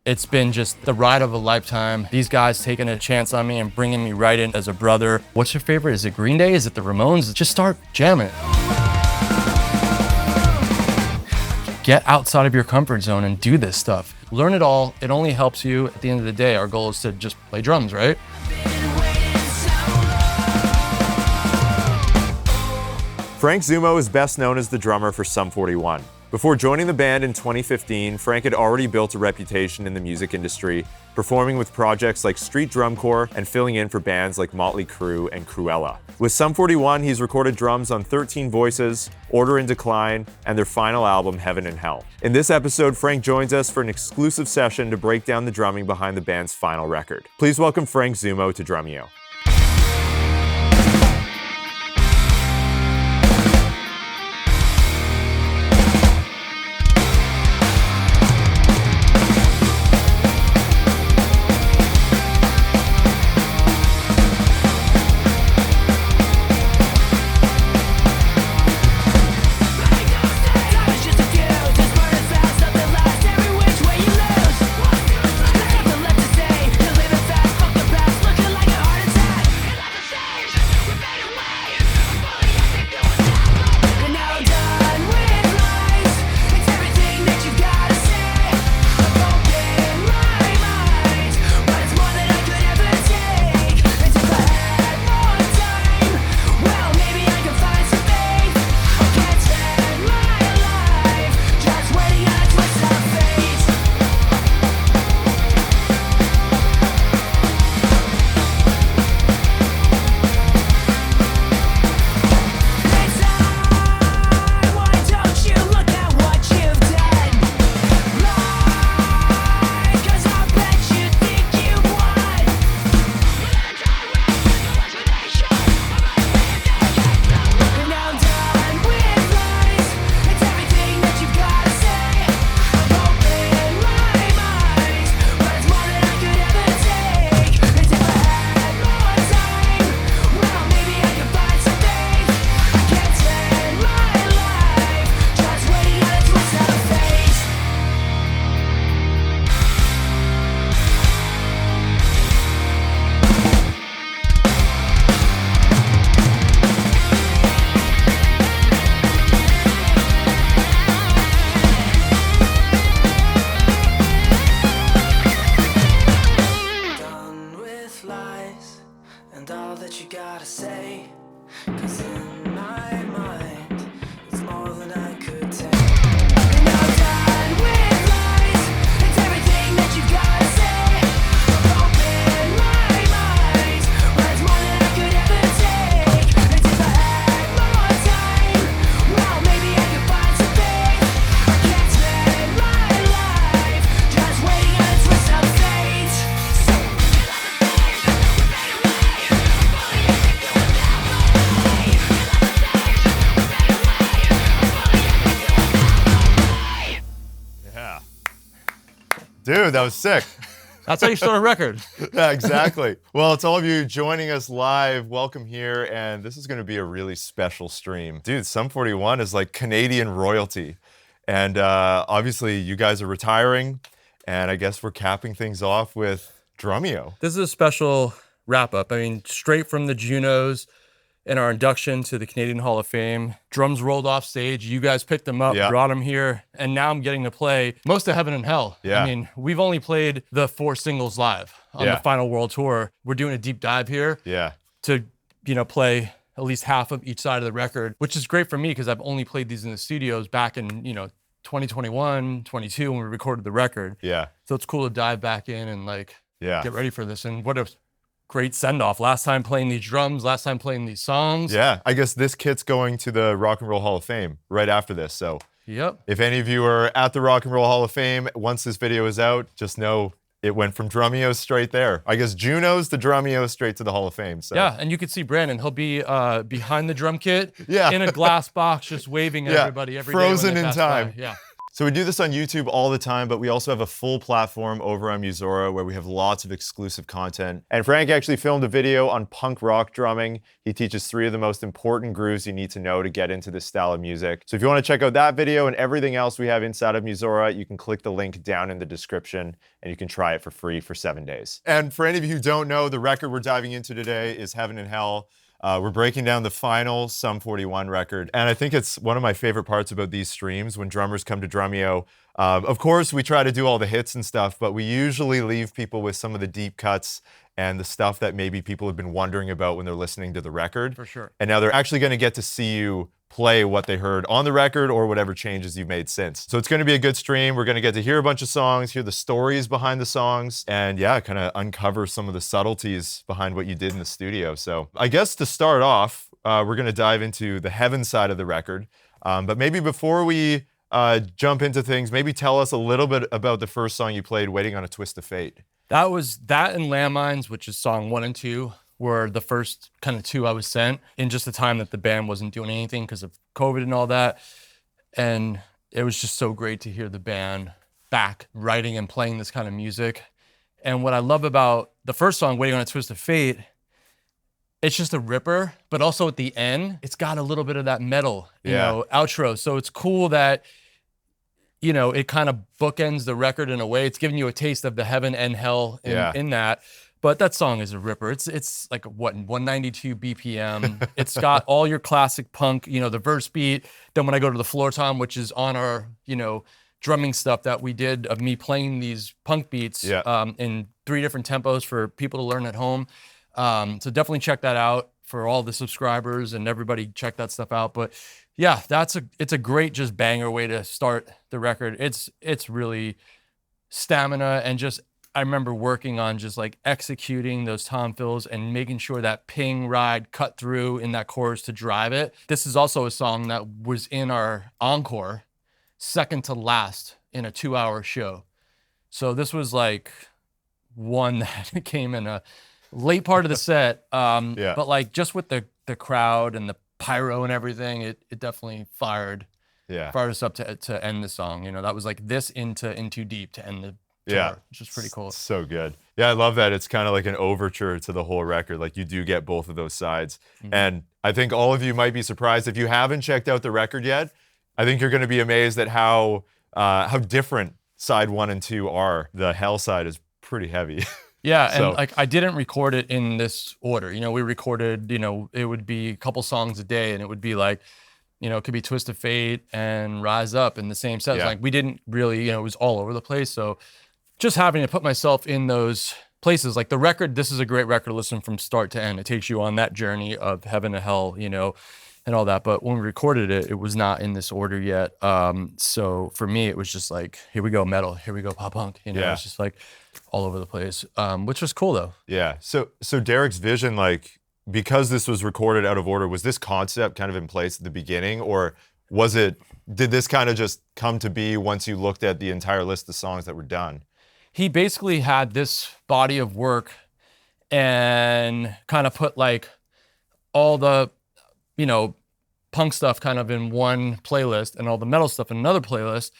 It's been just the ride of a lifetime. These guys taking a chance on me and bringing me right in as a brother. What's your favorite? Is it Green Day? Is it the Ramones? Just start jamming. Get outside of your comfort zone and do this stuff. Learn it all. It only helps you. At the end of the day, our goal is to just play drums, right? Frank Zummo is best known as the drummer for Sum 41. Before joining the band in 2015, Frank had already built a reputation in the music industry, performing with projects like Street Drum Corps and filling in for bands like Motley Crue and Cruella. With Sum 41, he's recorded drums on 13 Voices, Order in Decline, and their final album, Heaven and Hell. In this episode, Frank joins us for an exclusive session to break down the drumming behind the band's final record. Please welcome Frank Zummo to Drumeo. Dude, that was sick. That's how you start a record. Yeah, exactly. Well, to all of you joining us live, welcome here. And this is going to be a really special stream. Dude, Sum 41 is like Canadian royalty. And obviously, you guys are retiring. And I guess we're capping things off with Drumeo. This is a special wrap-up. I mean, straight from the Junos and our induction to the Canadian Hall of Fame. Drums rolled off stage. You guys picked them up, brought them here, and now I'm getting to play most of Heaven and Hell. Yeah. I mean, we've only played the 4 singles live on the final world tour. We're doing a deep dive here to, play at least half of each side of the record, which is great for me because I've only played these in the studios back in, 2021, 22 when we recorded the record. Yeah. So it's cool to dive back in and get ready for this. And what a great send-off. Last time playing these drums, last time playing these songs. Yeah, I guess this kit's going to the Rock and Roll Hall of Fame right after this. So if any of you are at the Rock and Roll Hall of Fame, once this video is out, just know it went from Drumeo straight there. I guess Junos to Drumeo straight to the Hall of Fame. So. Yeah, and you can see Brandon. He'll be behind the drum kit in a glass box just waving at everybody every day. Frozen in time. Yeah. So we do this on YouTube all the time, but we also have a full platform over on Musora where we have lots of exclusive content. And Frank actually filmed a video on punk rock drumming. He teaches 3 of the most important grooves you need to know to get into this style of music. So if you want to check out that video and everything else we have inside of Musora, you can click the link down in the description and you can try it for free for 7 days. And for any of you who don't know, the record we're diving into today is Heaven and Hell. We're breaking down the final Sum 41 record. And I think it's one of my favorite parts about these streams when drummers come to Drumeo. Of course, we try to do all the hits and stuff, but we usually leave people with some of the deep cuts and the stuff that maybe people have been wondering about when they're listening to the record. For sure. And now they're actually going to get to see you play what they heard on the record or whatever changes you've made since. So it's going to be a good stream. We're going to get to hear a bunch of songs, hear the stories behind the songs, and yeah, kind of uncover some of the subtleties behind what you did in the studio. So I guess to start off, we're going to dive into the Heaven side of the record. But maybe before we jump into things, maybe tell us a little bit about the first song you played, Waiting on a Twist of Fate. That and Landmines, which is song 1 and 2. Were the first kind of 2 I was sent in just the time that the band wasn't doing anything because of COVID and all that. And it was just so great to hear the band back writing and playing this kind of music. And what I love about the first song, Waiting on a Twist of Fate, it's just a ripper, but also at the end, it's got a little bit of that metal, you know, outro. So it's cool that, you know, it kind of bookends the record in a way. It's giving you a taste of the heaven and hell in that. But that song is a ripper. It's like, what, 192 BPM. It's got all your classic punk, you know, the verse beat. Then when I go to the floor tom, which is on our, you know, drumming stuff that we did of me playing these punk beats in 3 different tempos for people to learn at home. So definitely check that out for all the subscribers and everybody check that stuff out. But yeah, it's a great just banger way to start the record. It's really stamina and just, I remember working on just like executing those tom fills and making sure that ping ride cut through in that chorus to drive it. This is also a song that was in our encore, second to last in a 2-hour show. So this was like one that came in a late part of the set. But like just with the crowd and the pyro and everything, it definitely fired us up to end the song. You know, that was like this into In Too Deep to end the tour, which is pretty cool. So good. Yeah, I love that. It's kind of like an overture to the whole record. Like you do get both of those sides. Mm-hmm. And I think all of you might be surprised if you haven't checked out the record yet. I think you're going to be amazed at how different side 1 and 2 are. The Hell side is pretty heavy. Yeah, and like I didn't record it in this order. You know, we recorded, you know, it would be a couple songs a day and it would be like, you know, it could be Twist of Fate and Rise Up in the same set. Like we didn't really, you know, it was all over the place. So just having to put myself in those places, like the record, this is a great record to listen from start to end. It takes you on that journey of heaven to hell, you know, and all that. But when we recorded it, it was not in this order yet. So for me, it was just like, here we go metal, here we go pop punk. You know, it's just like all over the place, which was cool though. Yeah. So Deryck's vision, like, because this was recorded out of order, was this concept kind of in place at the beginning, or did this kind of just come to be once you looked at the entire list of songs that were done? He basically had this body of work and kind of put like all the, you know, punk stuff kind of in one playlist and all the metal stuff in another playlist,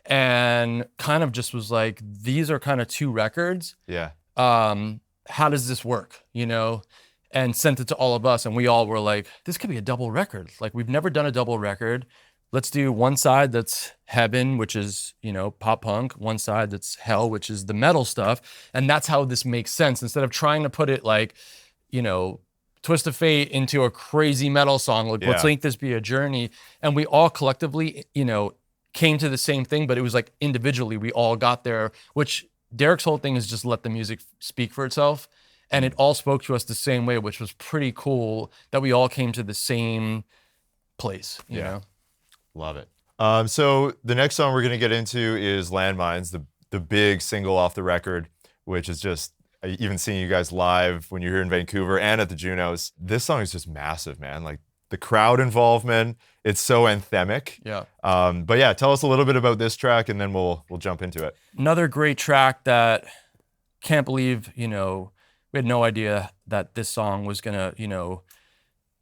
and kind of just was like, these are kind of 2 records. Yeah. How does this work, you know? And sent it to all of us, and we all were like, this could be a double record. Like, we've never done a double record. Let's do one side that's heaven, which is, you know, pop punk, one side that's hell, which is the metal stuff. And that's how this makes sense. Instead of trying to put it like, you know, Twist of Fate into a crazy metal song, like let's make this be a journey. And we all collectively, you know, came to the same thing, but it was like individually, we all got there, which Deryck's whole thing is just let the music speak for itself. And it all spoke to us the same way, which was pretty cool that we all came to the same place, you know? Love it. So the next song we're going to get into is Landmines, the big single off the record, which is just, even seeing you guys live when you're here in Vancouver and at the Junos, this song is just massive, man. Like the crowd involvement, it's so anthemic. Yeah. But yeah, tell us a little bit about this track and then we'll jump into it. Another great track that can't believe, you know, we had no idea that this song was gonna, you know,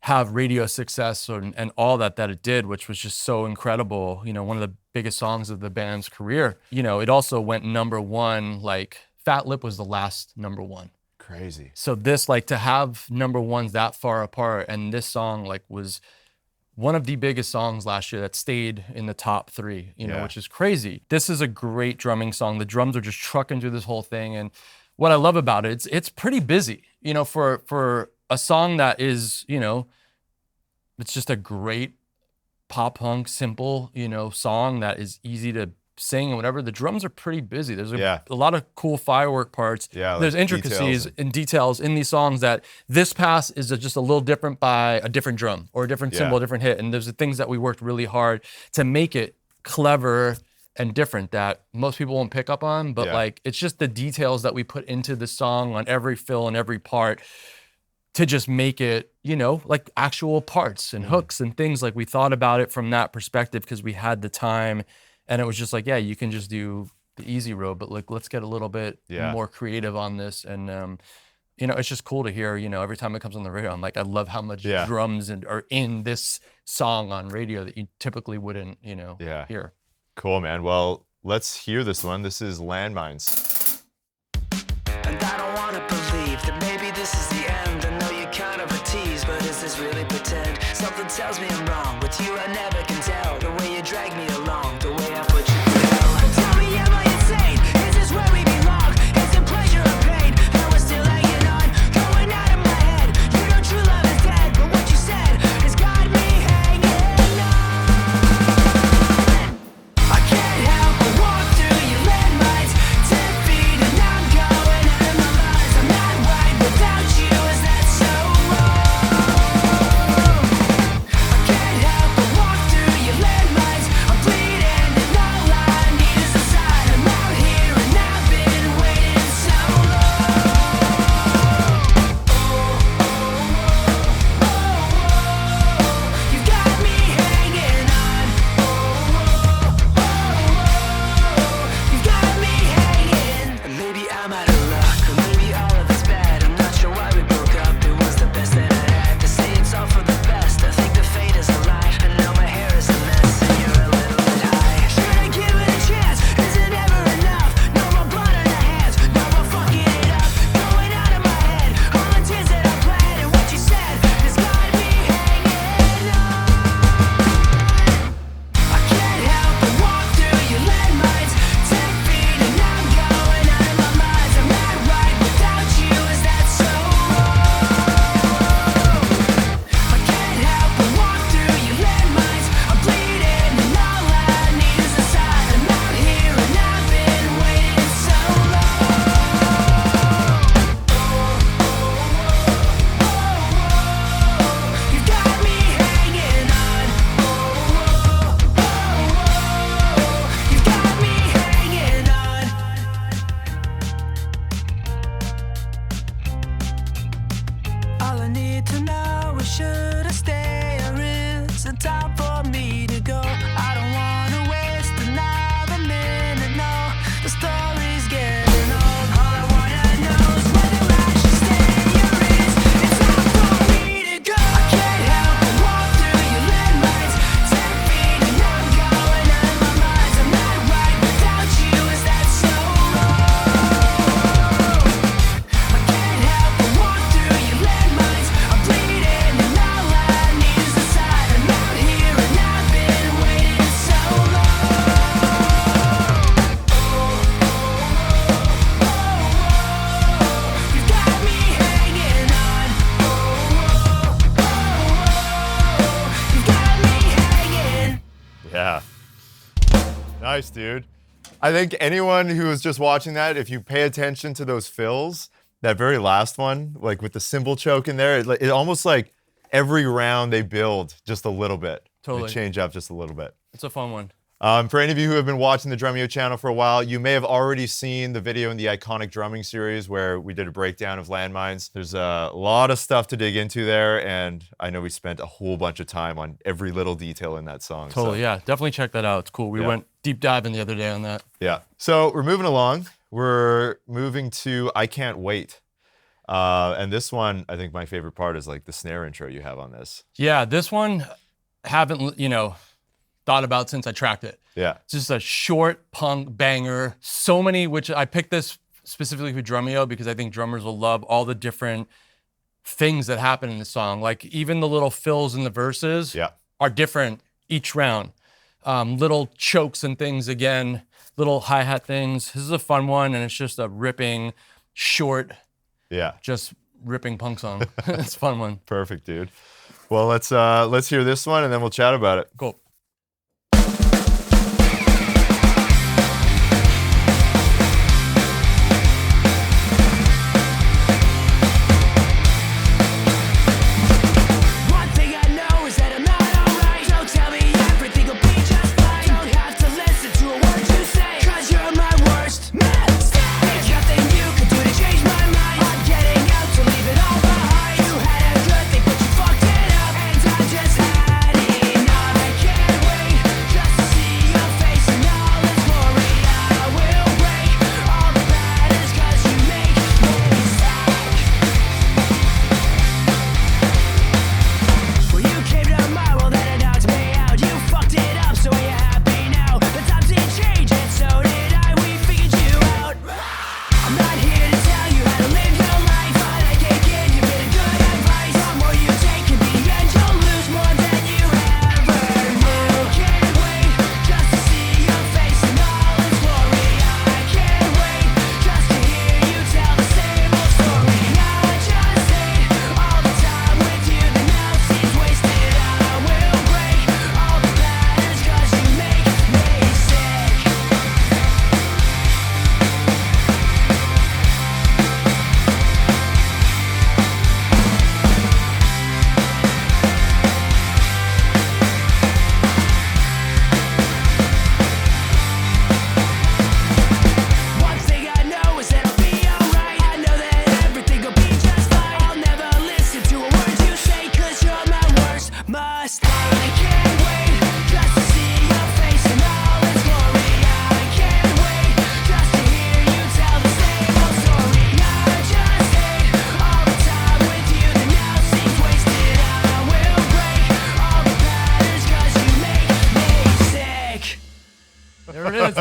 have radio success and all that it did, which was just so incredible. You know, one of the biggest songs of the band's career. You know, it also went #1, like Fat Lip was the last #1. Crazy. So this, like, to have #1s that far apart, and this song like was one of the biggest songs last year that stayed in the top 3, you know, which is crazy. This is a great drumming song. The drums are just trucking through this whole thing. And what I love about it, it's pretty busy, you know, for a song that is, you know, it's just a great pop punk, simple, you know, song that is easy to sing and whatever. The drums are pretty busy. There's a lot of cool firework parts. Yeah, there's intricacies and details in these songs that this pass is just a little different by a different drum or a different cymbal, a different hit. And there's the things that we worked really hard to make it clever and different that most people won't pick up on. But like, it's just the details that we put into the song on every fill and every part to just make it, you know, like actual parts and hooks and things. Like, we thought about it from that perspective because we had the time, and it was just like, yeah, you can just do the easy road, but like, let's get a little bit more creative on this. And, you know, it's just cool to hear, you know, every time it comes on the radio, I'm like, I love how much drums are in this song on radio that you typically wouldn't, you know, hear. Cool, man. Well, let's hear this one. This is Landmines. And I don't want to believe that maybe this is the end. I know you're kind of a tease, but is this really pretend? Something tells me I'm wrong. With you, I never can tell. The way you drag me along, the way I put you down. Tell me, am I insane? Is this where we belong? Is it pleasure or pain? And we're still hanging on, going out of my head. You know true love is dead, but what you said has got me hanging on. I can't help but walk through your landmines, 10 feet and I'm going out of my mind. I'm not right without you, is that so wrong? I can't help but walk through your landmines. I'm bleeding and all I need is a sign. I'm out here and I've been waiting so long. You got me hanging on. You got me hanging. And maybe I'm out of luck, or maybe all of it's bad. I'm not sure why we broke up. It was the best that I had. To say it's all for the best, I think the fate is a lie. And now my hair is a mess, and you're a little bit high. Should I give it a chance? Is it ever enough? No more blood on the hands, no more fucking it up. Going out of my head, all the tears that I bled, and what you said has got me hanging on. I can't help but walk through your landmines, 10 feet and I'm going out of my mind. I'm not right without you, is that so wrong? I can't help but walk through your landmines. I'm bleeding and all I need is a sign. I'm out here and I've been waiting so long. You got me hanging on. You got me hanging on. All I need to know is should I stay or is it time for me to go? I don't wanna waste another minute, no. The story's getting old. All I wanna know is whether I should stay or is it time for me to go? I can't help but walk through your landmines, 10 feet and I'm going out of my mind. I'm not right without you, is that so wrong? I can't help but walk through your landmines. I'm bleeding and all I need is a sign. I'm out here and I've been waiting so long. You got me hanging on. You got me hanging. Yeah. Nice, dude. I think anyone who is just watching that, if you pay attention to those fills, that very last one, like with the cymbal choke in there, it almost like every round they build just a little bit. Totally. They change up just a little bit. It's a fun one. For any of you who have been watching the Drumeo channel for a while, you may have already seen the video in the iconic drumming series where we did a breakdown of Landmines. There's a lot of stuff to dig into there, and I know we spent a whole bunch of time on every little detail in that song. Totally, so. yeah. Definitely check that out. It's cool. We went deep diving the other day on that. Yeah. So we're moving along. We're moving to I Can't Wait. And this one, I think my favorite part is like the snare intro you have on this. Yeah, this one haven't, thought about since I tracked it. Yeah. It's just a short punk banger. So many, which I picked this specifically for Drumeo because I think drummers will love all the different things that happen in the song. Like even the little fills in the verses are different each round. Little chokes and things again, little hi-hat things. This is a fun one, and it's just a ripping, short, just ripping punk song. It's a fun one. Perfect, dude. Well, let's hear this one, and then we'll chat about it. Cool.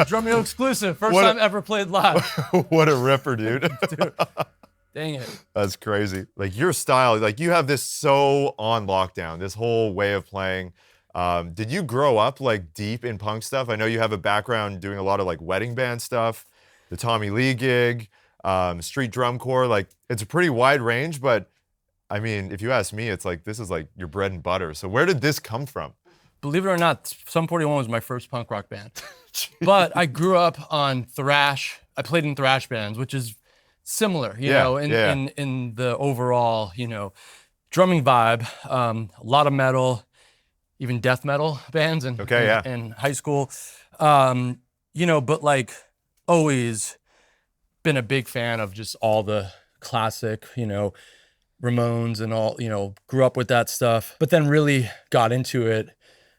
Drumeo exclusive. First time ever played live. What a ripper, dude. Dude. Dang it. That's crazy. Like your style, like you have this so on lockdown, this whole way of playing. Did you grow up like deep in punk stuff? I know you have a background doing a lot of like wedding band stuff, the Tommy Lee gig, street drum corps. Like it's a pretty wide range, but I mean, if you ask me, it's like, this is like your bread and butter. So where did this come from? Believe it or not, Sum 41 was my first punk rock band. But I grew up on thrash. I played in thrash bands, which is similar, you know, in the overall, drumming vibe. A lot of metal, even death metal bands in high school. But like always been a big fan of just all the classic, Ramones and all, grew up with that stuff, but then really got into it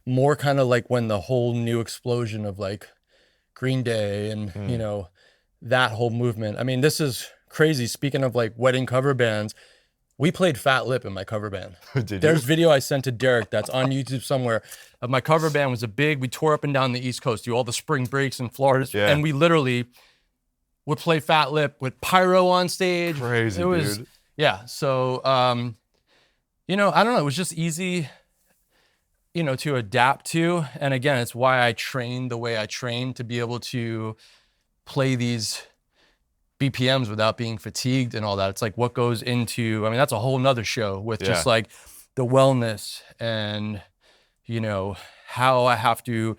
more kind of like when the whole new explosion of like Green Day and, that whole movement. I mean, this is crazy. Speaking of like wedding cover bands, we played Fat Lip in my cover band. There's video I sent to Deryck that's on YouTube somewhere of my cover band. We tore up and down the East Coast, do all the spring breaks in Florida. Yeah. And we literally would play Fat Lip with pyro on stage. Crazy, dude. Yeah. So, I don't know. It was just easy, to adapt to. And again, it's why I trained the way I trained, to be able to play these BPMs without being fatigued and all that. It's like what goes into, that's a whole nother show with just like the wellness and, how I have to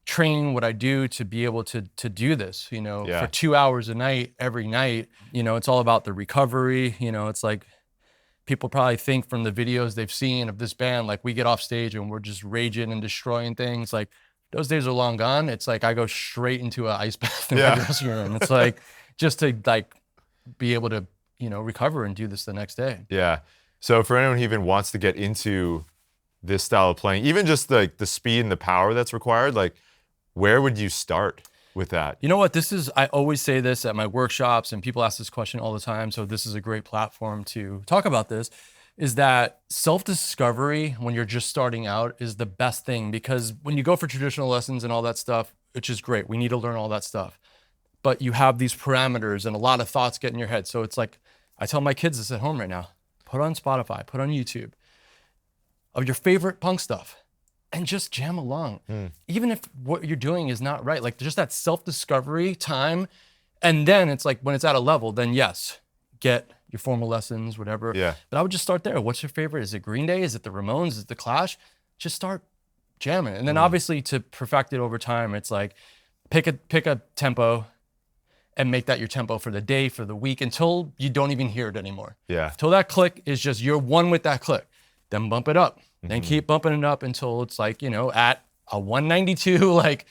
train what I do to be able to do this, for 2 hours a night, every night. It's all about the recovery. It's like people probably think from the videos they've seen of this band, like we get off stage and we're just raging and destroying things. Like those days are long gone. It's like I go straight into an ice bath in my dressing room. It's like just to like be able to, recover and do this the next day. Yeah. So for anyone who even wants to get into this style of playing, even just like the speed and the power that's required, like where would you start? with that? You know what? I always say this at my workshops, and people ask this question all the time. So this is a great platform to talk about this, is that self-discovery when you're just starting out is the best thing, because when you go for traditional lessons and all that stuff, which is great, we need to learn all that stuff, but you have these parameters and a lot of thoughts get in your head. So it's like, I tell my kids this at home right now, put on Spotify, put on YouTube of your favorite punk stuff and just jam along. Even if what you're doing is not right, like just that self-discovery time. And then it's like, when it's at a level, then yes, get your formal lessons, whatever. Yeah. But I would just start there. What's your favorite? Is it Green Day? Is it the Ramones? Is it the Clash? Just start jamming. And then obviously to perfect it over time, it's like pick a tempo and make that your tempo for the day, for the week, until you don't even hear it anymore. Yeah. Until that click is just, you're one with that click. Then bump it up. Then keep bumping it up until it's like, at a 192, like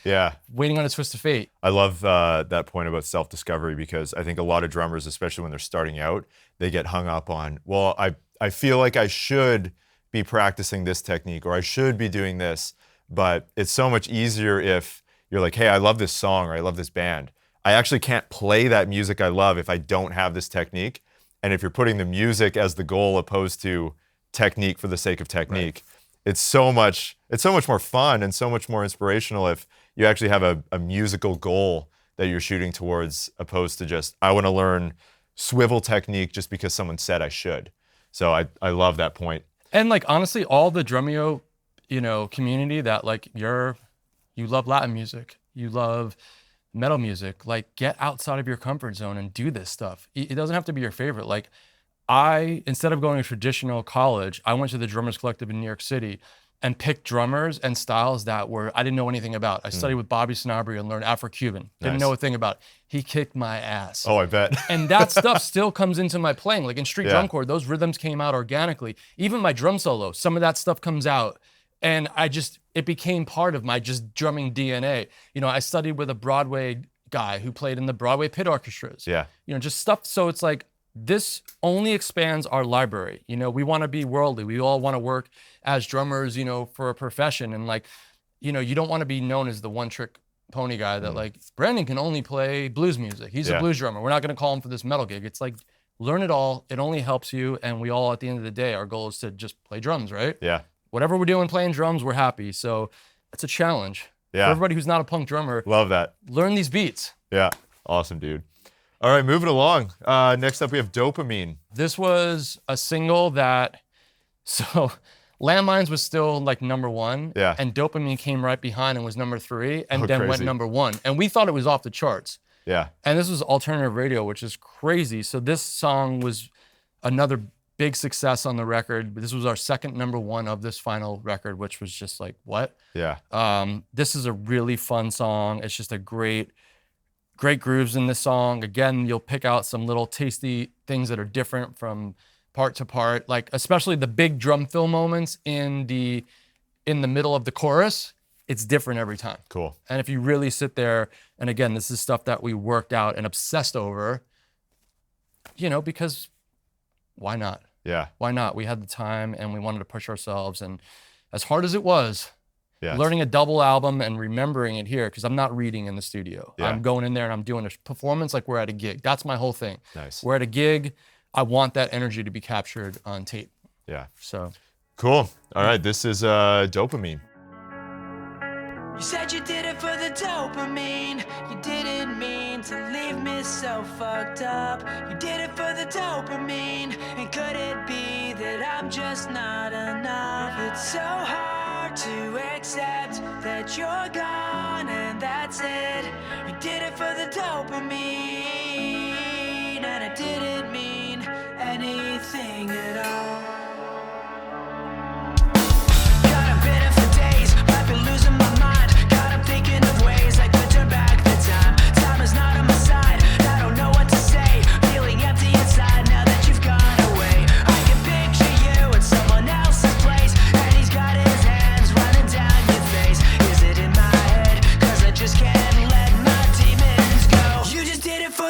waiting on a twist of fate. I love that point about self-discovery, because I think a lot of drummers, especially when they're starting out, they get hung up on, well, I feel like I should be practicing this technique, or I should be doing this. But it's so much easier if you're like, hey, I love this song, or I love this band. I actually can't play that music I love if I don't have this technique. And if you're putting the music as the goal opposed to technique for the sake of technique, it's so much more fun and so much more inspirational if you actually have a musical goal that you're shooting towards, opposed to just, I want to learn swivel technique just because someone said I should. So I love that point. And like, honestly, all the Drumeo, community that like you love Latin music, you love metal music, like get outside of your comfort zone and do this stuff. It doesn't have to be your favorite. Like instead of going to traditional college, I went to the Drummers Collective in New York City and picked drummers and styles that I didn't know anything about. I studied with Bobby Sanabria and learned Afro-Cuban. Didn't know a thing about it. He kicked my ass. Oh, I bet. And that stuff still comes into my playing. Like in street drum corps, those rhythms came out organically. Even my drum solo, some of that stuff comes out. And it became part of my just drumming DNA. I studied with a Broadway guy who played in the Broadway pit orchestras. Yeah. Just stuff. So it's like, this only expands our library. We want to be worldly. We all want to work as drummers, for a profession. And like, you don't want to be known as the one trick pony guy that like, Brandon can only play blues music. He's a blues drummer. We're not going to call him for this metal gig. It's like, learn it all. It only helps you. And we all, at the end of the day, our goal is to just play drums, right? Yeah. Whatever we're doing playing drums, we're happy. So it's a challenge. Yeah. For everybody who's not a punk drummer. Love that. Learn these beats. Yeah. Awesome, dude. All right, moving along. Next up, we have Dopamine. This was a single that, so Landmines was still like #1. Yeah. And Dopamine came right behind and was #3 and then went #1. And we thought it was off the charts. Yeah. And this was alternative radio, which is crazy. So this song was another big success on the record. This was our second #1 of this final record, which was just like, what? Yeah. This is a really fun song. It's just a great grooves in this song. Again, you'll pick out some little tasty things that are different from part to part, like especially the big drum fill moments in the middle of the chorus. It's different every time. Cool. And if you really sit there, and again, this is stuff that we worked out and obsessed over, because why not? Yeah. Why not? We had the time and we wanted to push ourselves. And as hard as it was, learning a double album and remembering it here, because I'm not reading in the studio. Yeah. I'm going in there and I'm doing a performance like we're at a gig. That's my whole thing. Nice. We're at a gig. I want that energy to be captured on tape. Yeah. So. Cool. All right. This is Dopamine. You said you did it for the dopamine. You didn't mean to leave me so fucked up. You did it for the dopamine. And could it be that I'm just not enough? It's so hard to accept that you're gone and that's it. You did it for the dopamine. And it didn't mean anything at all. God, I've been here for days. I've been losing my mind. Thinking of ways I could turn back the time. Time is not on my side. I don't know what to say. Feeling empty inside now that you've gone away. I can picture you at someone else's place, and he's got his hands running down your face. Is it in my head? 'Cause I just can't let my demons go. You just did it for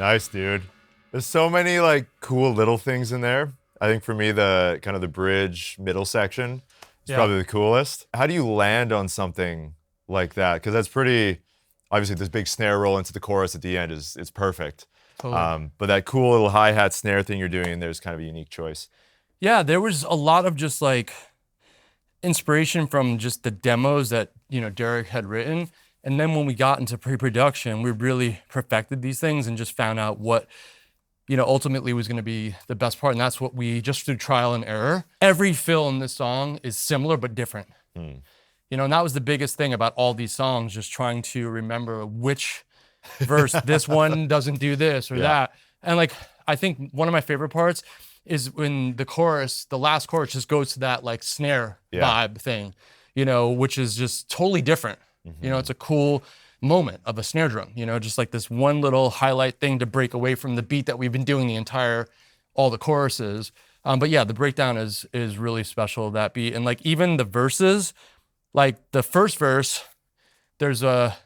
Nice, dude. There's so many like cool little things in there. I think for me, the kind of the bridge middle section is probably the coolest. How do you land on something like that? Because that's pretty, obviously this big snare roll into the chorus at the end it's perfect. Totally. But that cool little hi-hat snare thing you're doing in there is kind of a unique choice. Yeah, there was a lot of just like inspiration from just the demos that, Deryck had written. And then when we got into pre-production, we really perfected these things and just found out what, ultimately was going to be the best part. And that's what we just through trial and error. Every fill in this song is similar but different. And that was the biggest thing about all these songs, just trying to remember which verse, this one doesn't do this or that. And like, I think one of my favorite parts is when the chorus, the last chorus just goes to that like snare vibe thing, which is just totally different. It's a cool moment of a snare drum, just like this one little highlight thing to break away from the beat that we've been doing all the choruses. But yeah, the breakdown is really special, that beat. And like even the verses, like the first verse, there's a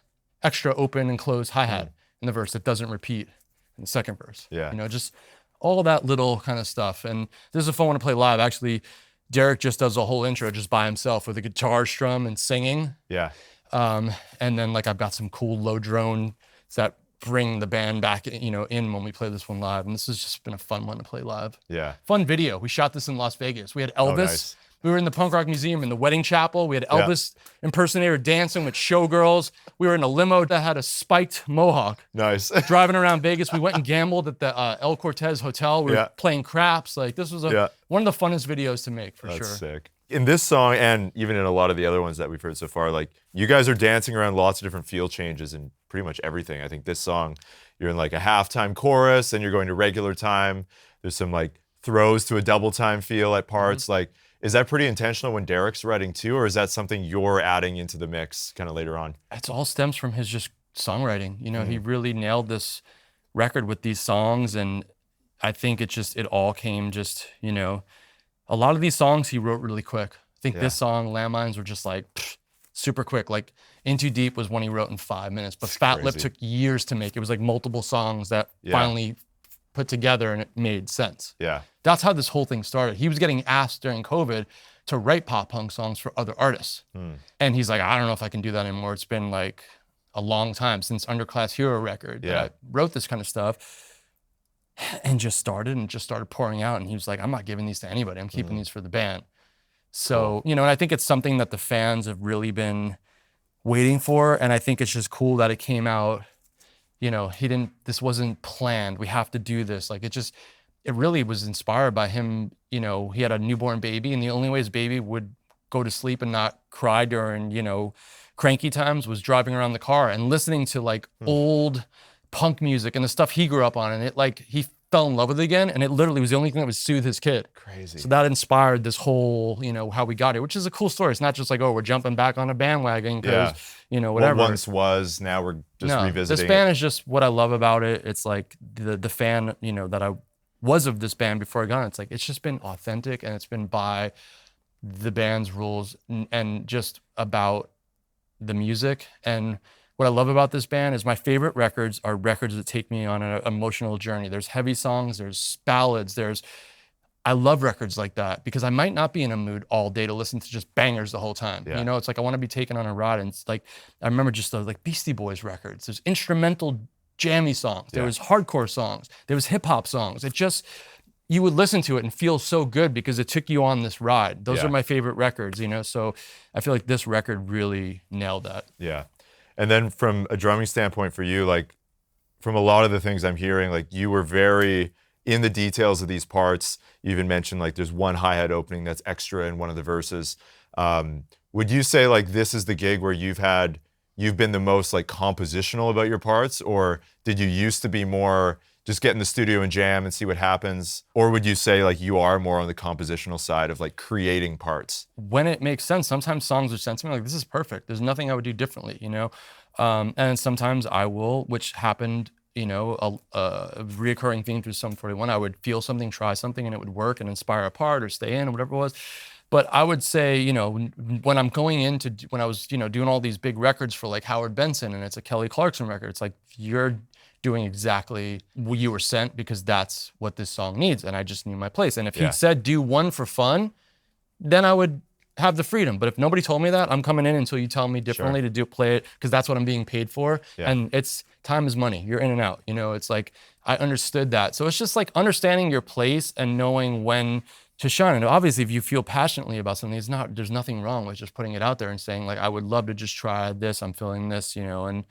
extra open and closed hi-hat in the verse that doesn't repeat in the second verse. Yeah. Just all that little kind of stuff. And this is a fun one to play live. Actually, Deryck just does a whole intro just by himself with a guitar strum and singing. Yeah. And then like I've got some cool low drone that bring the band back, in when we play this one live. And this has just been a fun one to play live. Yeah. Fun video. We shot this in Las Vegas. We had Elvis. Oh, nice. We were in the Punk Rock Museum in the wedding chapel. We had Elvis impersonator dancing with showgirls. We were in a limo that had a spiked mohawk. Nice. Driving around Vegas. We went and gambled at the El Cortez Hotel. We were playing craps. Like this was one of the funnest videos to make for sure. That's sick. In this song, and even in a lot of the other ones that we've heard so far, like you guys are dancing around lots of different feel changes and pretty much everything. I think this song, you're in like a halftime chorus and you're going to regular time. There's some like throws to a double time feel at parts. Like, is that pretty intentional when Deryck's writing too, or is that something you're adding into the mix kind of later on? It all stems from his just songwriting. He really nailed this record with these songs, and I think it all came just, a lot of these songs he wrote really quick. I think this song, Landmines, were just like super quick. Like In Too Deep was one he wrote in 5 minutes, but Fat Lip took years to make. It was like multiple songs that finally put together and it made sense. Yeah. That's how this whole thing started. He was getting asked during COVID to write pop punk songs for other artists. And he's like, I don't know if I can do that anymore. It's been like a long time since Underclass Hero record that I wrote this kind of stuff. And just started pouring out. And he was like, I'm not giving these to anybody. I'm keeping these for the band. So, and I think it's something that the fans have really been waiting for. And I think it's just cool that it came out, this wasn't planned. We have to do this. Like it really was inspired by him. He had a newborn baby, and the only way his baby would go to sleep and not cry during, cranky times was driving around the car and listening to like old punk music and the stuff he grew up on, and he fell in love with it again, and it literally was the only thing that would soothe his kid. Crazy. So that inspired this whole, how we got here, which is a cool story. It's not just like, oh, we're jumping back on a bandwagon because, whatever. What once was, now we're just revisiting. This band is just what I love about it. It's like the fan, that I was of this band before I got it. It's just been authentic, and it's been by the band's rules and just about the music. And what I love about this band is my favorite records are records that take me on an emotional journey. There's heavy songs, there's ballads, I love records like that because I might not be in a mood all day to listen to just bangers the whole time. It's like I want to be taken on a ride. And it's like, I remember just those like Beastie Boys records. There's instrumental jammy songs. There was hardcore songs. There was hip hop songs. You would listen to it and feel so good because it took you on this ride. Those are my favorite records, so I feel like this record really nailed that. Yeah. And then from a drumming standpoint for you, like from a lot of the things I'm hearing, like you were very in the details of these parts. You even mentioned like there's one hi-hat opening that's extra in one of the verses. Would you say like this is the gig where you've been the most like compositional about your parts, or did you used to be more just get in the studio and jam and see what happens? Or would you say like you are more on the compositional side of like creating parts? When it makes sense, sometimes songs are sent to me like, this is perfect. There's nothing I would do differently, And sometimes I will, which happened, a reoccurring theme through Sum 41. I would feel something, try something, and it would work and inspire a part or stay in or whatever it was. But I would say, when I'm going into, when I was, doing all these big records for like Howard Benson and it's a Kelly Clarkson record, it's like you're doing exactly what you were sent because that's what this song needs. And I just knew my place. And if he'd said do one for fun, then I would have the freedom. But if nobody told me that, I'm coming in until you tell me differently to play it, because that's what I'm being paid for. And it's time is money. You're in and out. You know, it's like I understood that. So it's just like understanding your place and knowing when to shine. And obviously, if you feel passionately about something, there's nothing wrong with just putting it out there and saying like, I would love to just try this. I'm feeling this, you know, and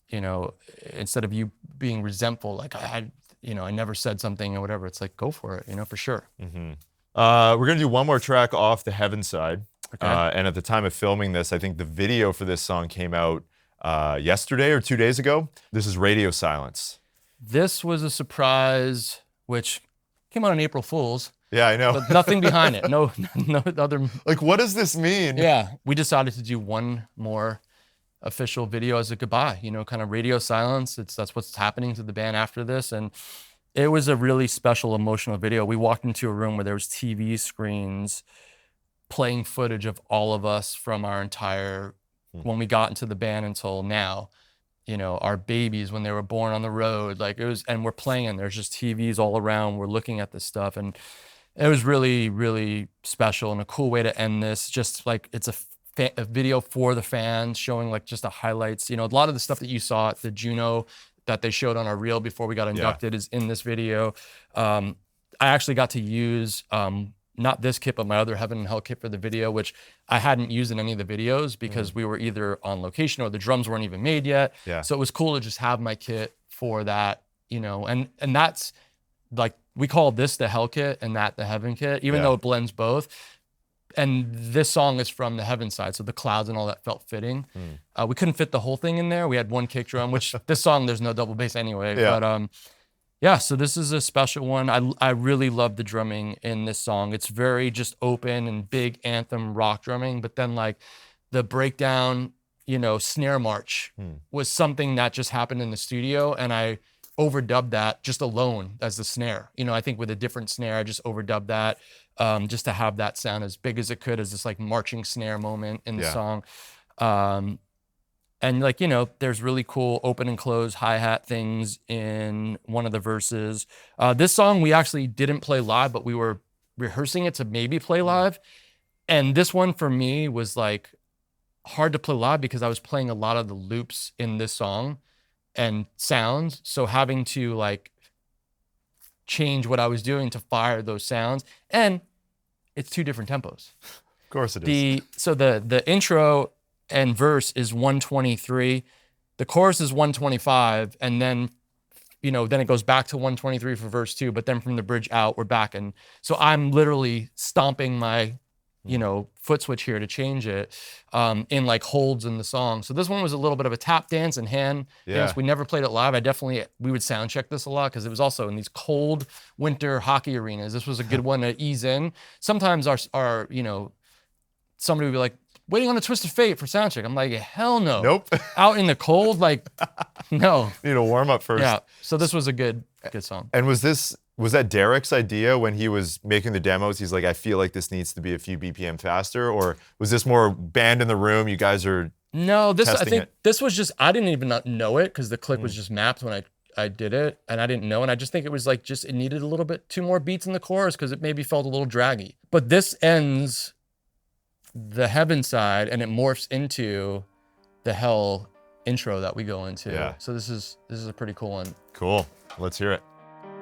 you know, instead of you being resentful, like I never said something or whatever. It's like, go for it, you know, for sure. We're gonna do one more track off the Heaven side. Okay. And at the time of filming this, I think the video for this song came out yesterday or 2 days ago. This is Radio Silence. This was a surprise, which came out on April Fool's. Yeah, I know. But nothing behind it. No other. Like, what does this mean? Yeah, we decided to do one more official video as a goodbye, you know, kind of Radio Silence. That's what's happening to the band after this. And it was a really special, emotional video. We walked into a room where there was TV screens playing footage of all of us from our entire, when we got into the band until now, you know, our babies when they were born on the road, like it was, and we're playing and there's just TVs all around. We're looking at this stuff, and it was really, really special and a cool way to end this. Just like it's a video for the fans, showing like just the highlights. You know, a lot of the stuff that you saw at the Juno that they showed on our reel before we got inducted is in this video. I actually got to use not this kit, but my other Heaven and Hell kit for the video, which I hadn't used in any of the videos because we were either on location or the drums weren't even made yet. So it was cool to just have my kit for that, you know, and that's like, we call this the Hell kit and that the Heaven kit, even though it blends both. And this song is from the Heaven side, so the clouds and all that felt fitting. We couldn't fit the whole thing in there. We had one kick drum, which this song, there's no double bass anyway. But yeah, so this is a special one. I really love the drumming in this song. It's very just open and big anthem rock drumming, but then like the breakdown, you know, snare march was something that just happened in the studio, and I overdubbed that just alone as the snare. You know, I think with a different snare, I just overdubbed that just to have that sound as big as it could as this like marching snare moment in the song. And like, you know, there's really cool open and close hi-hat things in one of the verses. This song we actually didn't play live, but we were rehearsing it to maybe play live. And this one for me was like hard to play live because I was playing a lot of the loops in this song and sounds. So having to like change what I was doing to fire those sounds. And it's two different tempos. Of course it is. So the intro and verse is 123. The chorus is 125. And then, you know, then it goes back to 123 for verse 2. But then from the bridge out, we're back. And so I'm literally stomping my, you know, foot switch here to change it in like holds in the song. So this one was a little bit of a tap dance and hand dance. We never played it live. We would sound check this a lot because it was also in these cold winter hockey arenas. This was a good one to ease in. Sometimes our you know, somebody would be like, waiting on a twist of fate for sound check. I'm like, hell no. Nope. Out in the cold, like, no. Need a warm up first. Yeah. So this was a good song. And was that Deryck's idea when he was making the demos? He's like, I feel like this needs to be a few BPM faster, or was this more band in the room? You guys are this was just, I didn't even know it because the click was just mapped when I did it, and I didn't know, and I just think it was like it needed a little bit 2 more beats in the chorus because it maybe felt a little draggy. But this ends the Heaven side and it morphs into the Hell intro that we go into. Yeah. So this is a pretty cool one. Cool. Let's hear it.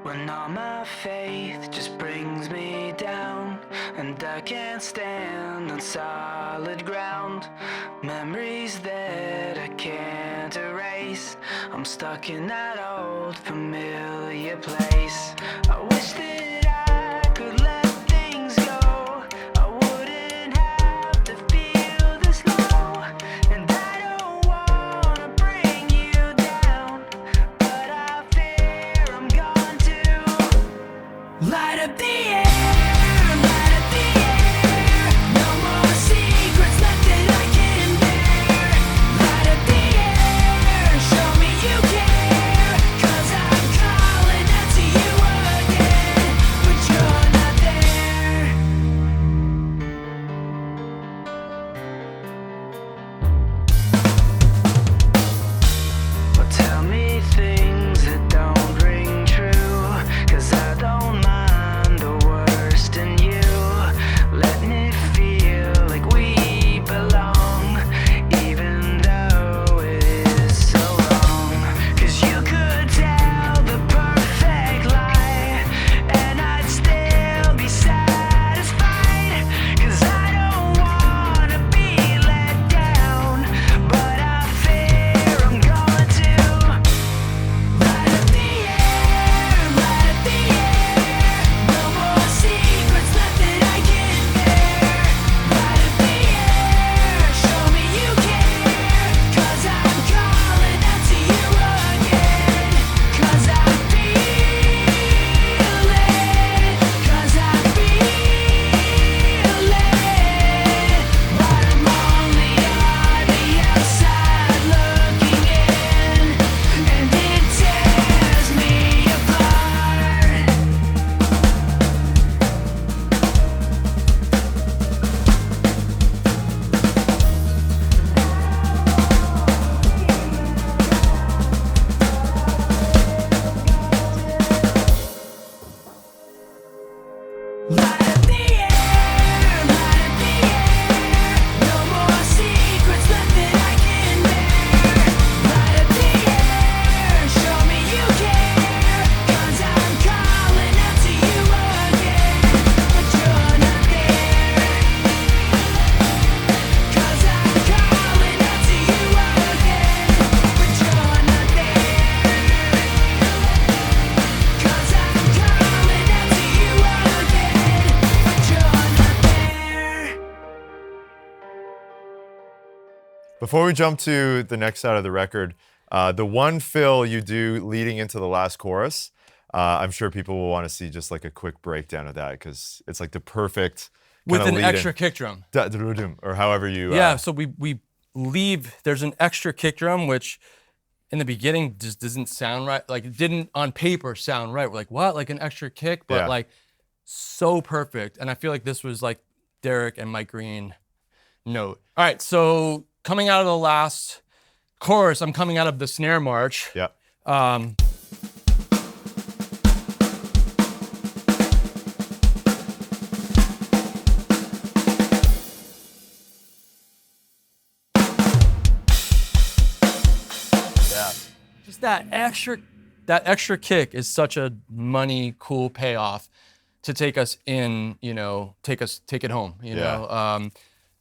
When all my faith just brings me down, and I can't stand on solid ground, memories that I can't erase, I'm stuck in that old familiar place. I wish that I could let things go. I wouldn't have to feel this low, and I don't wanna bring you down, but I fear I'm gone to light up the air, light up the air. No more secrets left that I can bear. Light up the air, show me you care, 'cause I'm calling out to you again. Before we jump to the next side of the record, the one fill you do leading into the last chorus, I'm sure people will want to see just like a quick breakdown of that because it's like the perfect with an lead extra kick drum. Or however you... Yeah, so we leave, there's an extra kick drum, which in the beginning just doesn't sound right. Like it didn't on paper sound right. We're like, what? Like an extra kick? But like so perfect. And I feel like this was like Deryck and Mike Green note. All right, so coming out of the last chorus, I'm coming out of the snare march. Yeah. Just that extra kick is such a money cool payoff to take us in, you know, take it home, you know,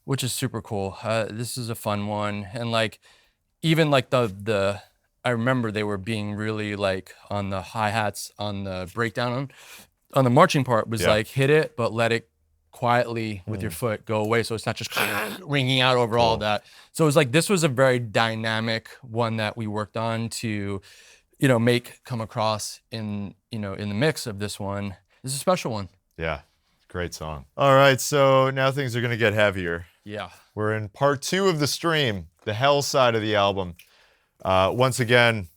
which is super cool. This is a fun one. And like, even like the I remember they were being really like on the hi-hats on the breakdown on the marching part was like hit it, but let it quietly with your foot go away. So it's not just ringing out over all that. So it was like, this was a very dynamic one that we worked on to, you know, come across in, you know, in the mix of this one. This is a special one. Yeah, great song. All right, so now things are gonna get heavier. Yeah. We're in part 2 of the stream, the Hell side of the album. Once again,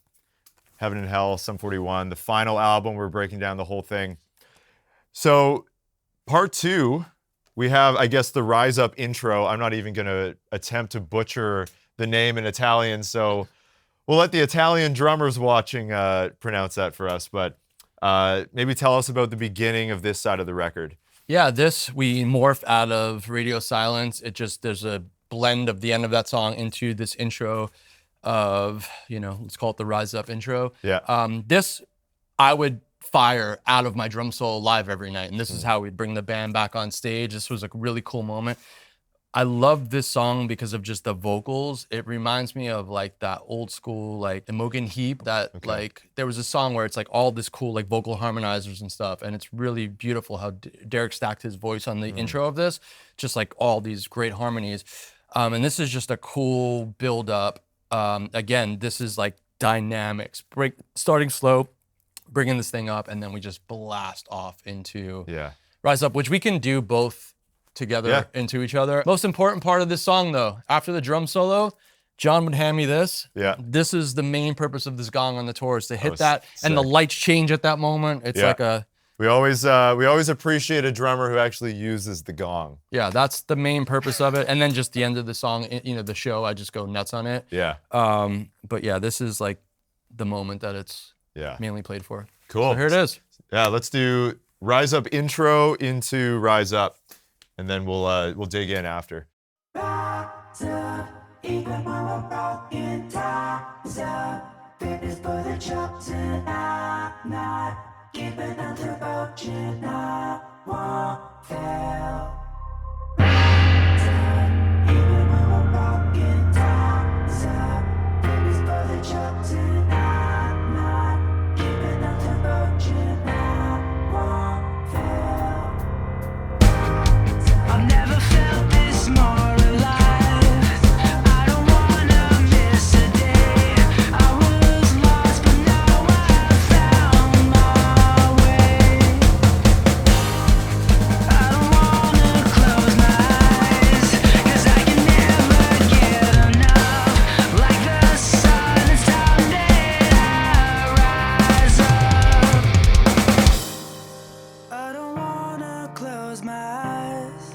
Heaven and Hell, Sum 41, the final album. We're breaking down the whole thing. So part 2, we have, I guess, the Rise Up intro. I'm not even gonna attempt to butcher the name in Italian, so we'll let the Italian drummers watching pronounce that for us, but maybe tell us about the beginning of this side of the record. Yeah, this we morph out of Radio Silence. There's a blend of the end of that song into this intro of, you know, let's call it the Rise Up intro. Yeah. This I would fire out of my drum solo live every night, and this is how we'd bring the band back on stage. This was a really cool moment. I love this song because of just the vocals. It reminds me of like that old school, like Imogen Heap, that like, there was a song where it's like all this cool like vocal harmonizers and stuff. And it's really beautiful how Deryck stacked his voice on the intro of this, just like all these great harmonies. And this is just a cool build up. Again, this is like dynamics, starting slow, bringing this thing up, and then we just blast off into Rise Up, which we can do both together into each other. Most important part of this song though, after the drum solo, John would hand me this. Yeah. This is the main purpose of this gong on the tour, is to hit that and the lights change at that moment. It's like a... We always appreciate a drummer who actually uses the gong. Yeah, that's the main purpose of it. And then just the end of the song, you know, the show, I just go nuts on it. Yeah. But yeah, this is like the moment that it's mainly played for. Cool. So here it is. Yeah, let's do Rise Up intro into Rise Up. And then we'll dig in after. Rise up, even when we're broken, ties up. Fitness for the job tonight, not keeping on the boat, you know, won't fail. Rise up, even when we're broken, ties up. Fitness for the job tonight, not keeping on the boat, you know, won't fail. I've never felt this more alive. I don't wanna miss a day. I was lost, but now I found my way. I don't wanna close my eyes, 'cause I can never get enough. Like the sun, it's time that I rise up. I don't wanna close my eyes.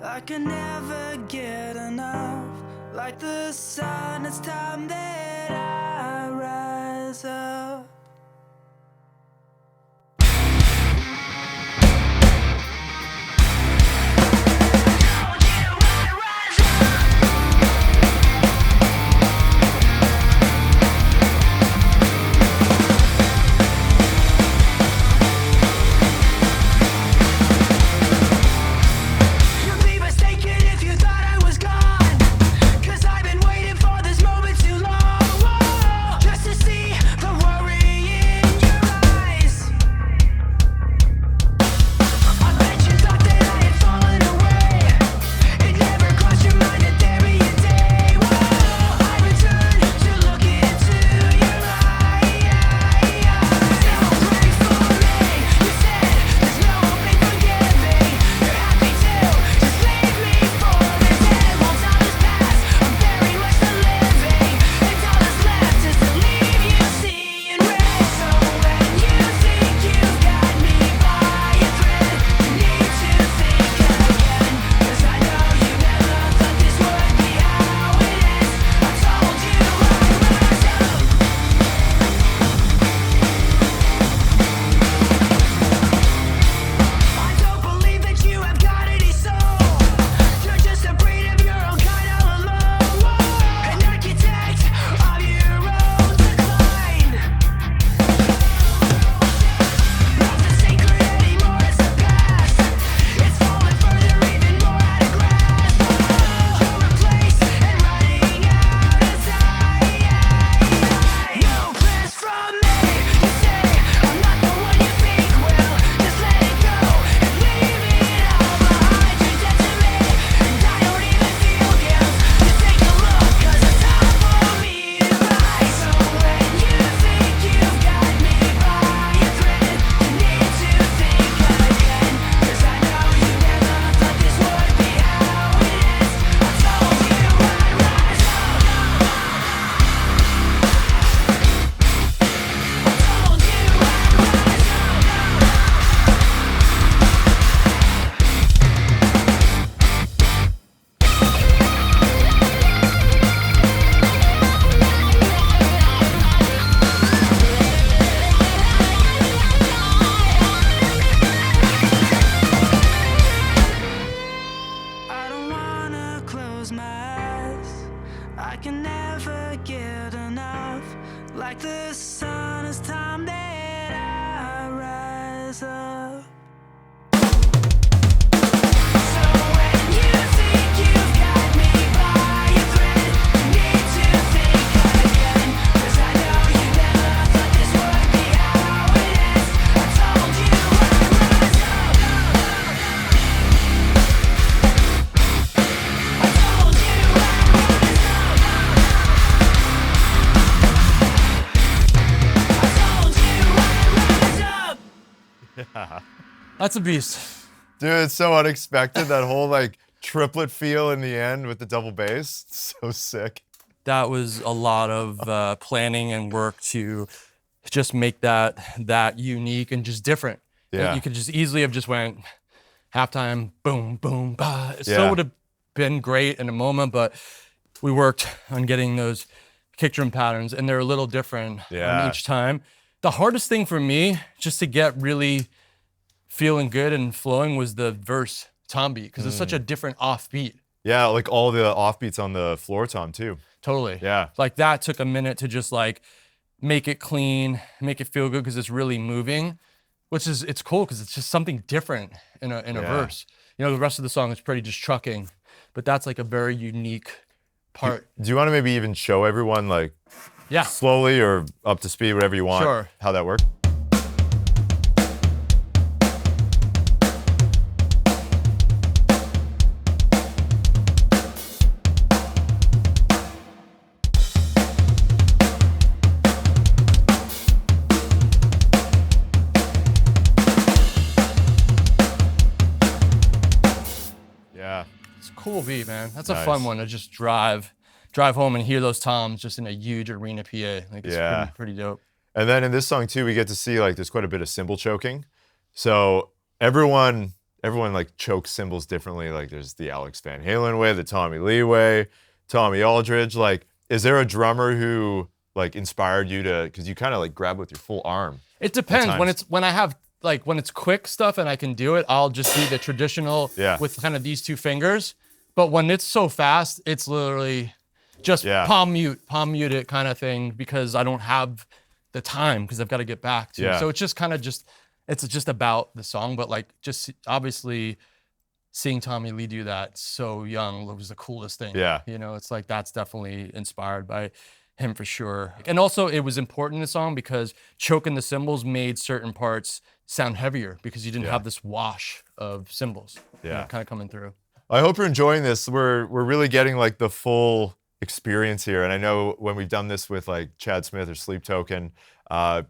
I can never get enough. Like the sun, it's time that I rise up. You'd be mistaken if you thought I was gone, 'cause I've been waiting for this moment too long. Whoa, just to see the world like the sun, it's time that I rise up. So when you think you've got me by a thread, you need to think again, 'cause I know you never thought this would be how it is. I told you I'd rise up. I told you I'd rise up. I told you I'd rise up. That's a beast. Dude, it's so unexpected. That whole like triplet feel in the end with the double bass. It's so sick. That was a lot of planning and work to just make that unique and just different. Yeah. You could just easily have just went halftime, boom, boom, bah. It Yeah. still would have been great in a moment, but we worked on getting those kick drum patterns, and they're a little different Yeah. each time. The hardest thing for me, just to get really feeling good and flowing, was the verse tom beat, because it's such a different offbeat. Yeah, like all the offbeats on the floor tom too. Totally. Yeah. Like that took a minute to just like make it clean, make it feel good, because it's really moving, which is, it's cool because it's just something different in a verse. You know, the rest of the song is pretty just trucking, but that's like a very unique part. Do you want to maybe even show everyone like Yeah. slowly or up to speed, whatever you want, Sure. how that works? Yeah. It's a cool beat, man. That's a Nice. fun one to just drive home and hear those toms just in a huge arena PA. Like it's Yeah. pretty dope. And then in this song too, we get to see like there's quite a bit of cymbal choking. So everyone like chokes cymbals differently. Like there's the Alex Van Halen way, the Tommy Lee way, Tommy Aldridge. Like, is there a drummer who like inspired you to, because you kind of like grab with your full arm? It depends. times. When it's quick stuff and I can do it, I'll just do the traditional Yeah. with kind of these two fingers. But when it's so fast, it's literally just Yeah. palm mute it kind of thing, because I don't have the time, because I've got to get back to. Yeah. So it's just kind of it's just about the song, but like just obviously seeing Tommy Lee do that so young was the coolest thing. Yeah. You know, it's like that's definitely inspired by him for sure. And also it was important in the song because choking the cymbals made certain parts sound heavier, because you didn't have this wash of cymbals Yeah. kind of coming through. I hope you're enjoying this. We're really getting like the full experience here. And I know when we've done this with like Chad Smith or Sleep Token,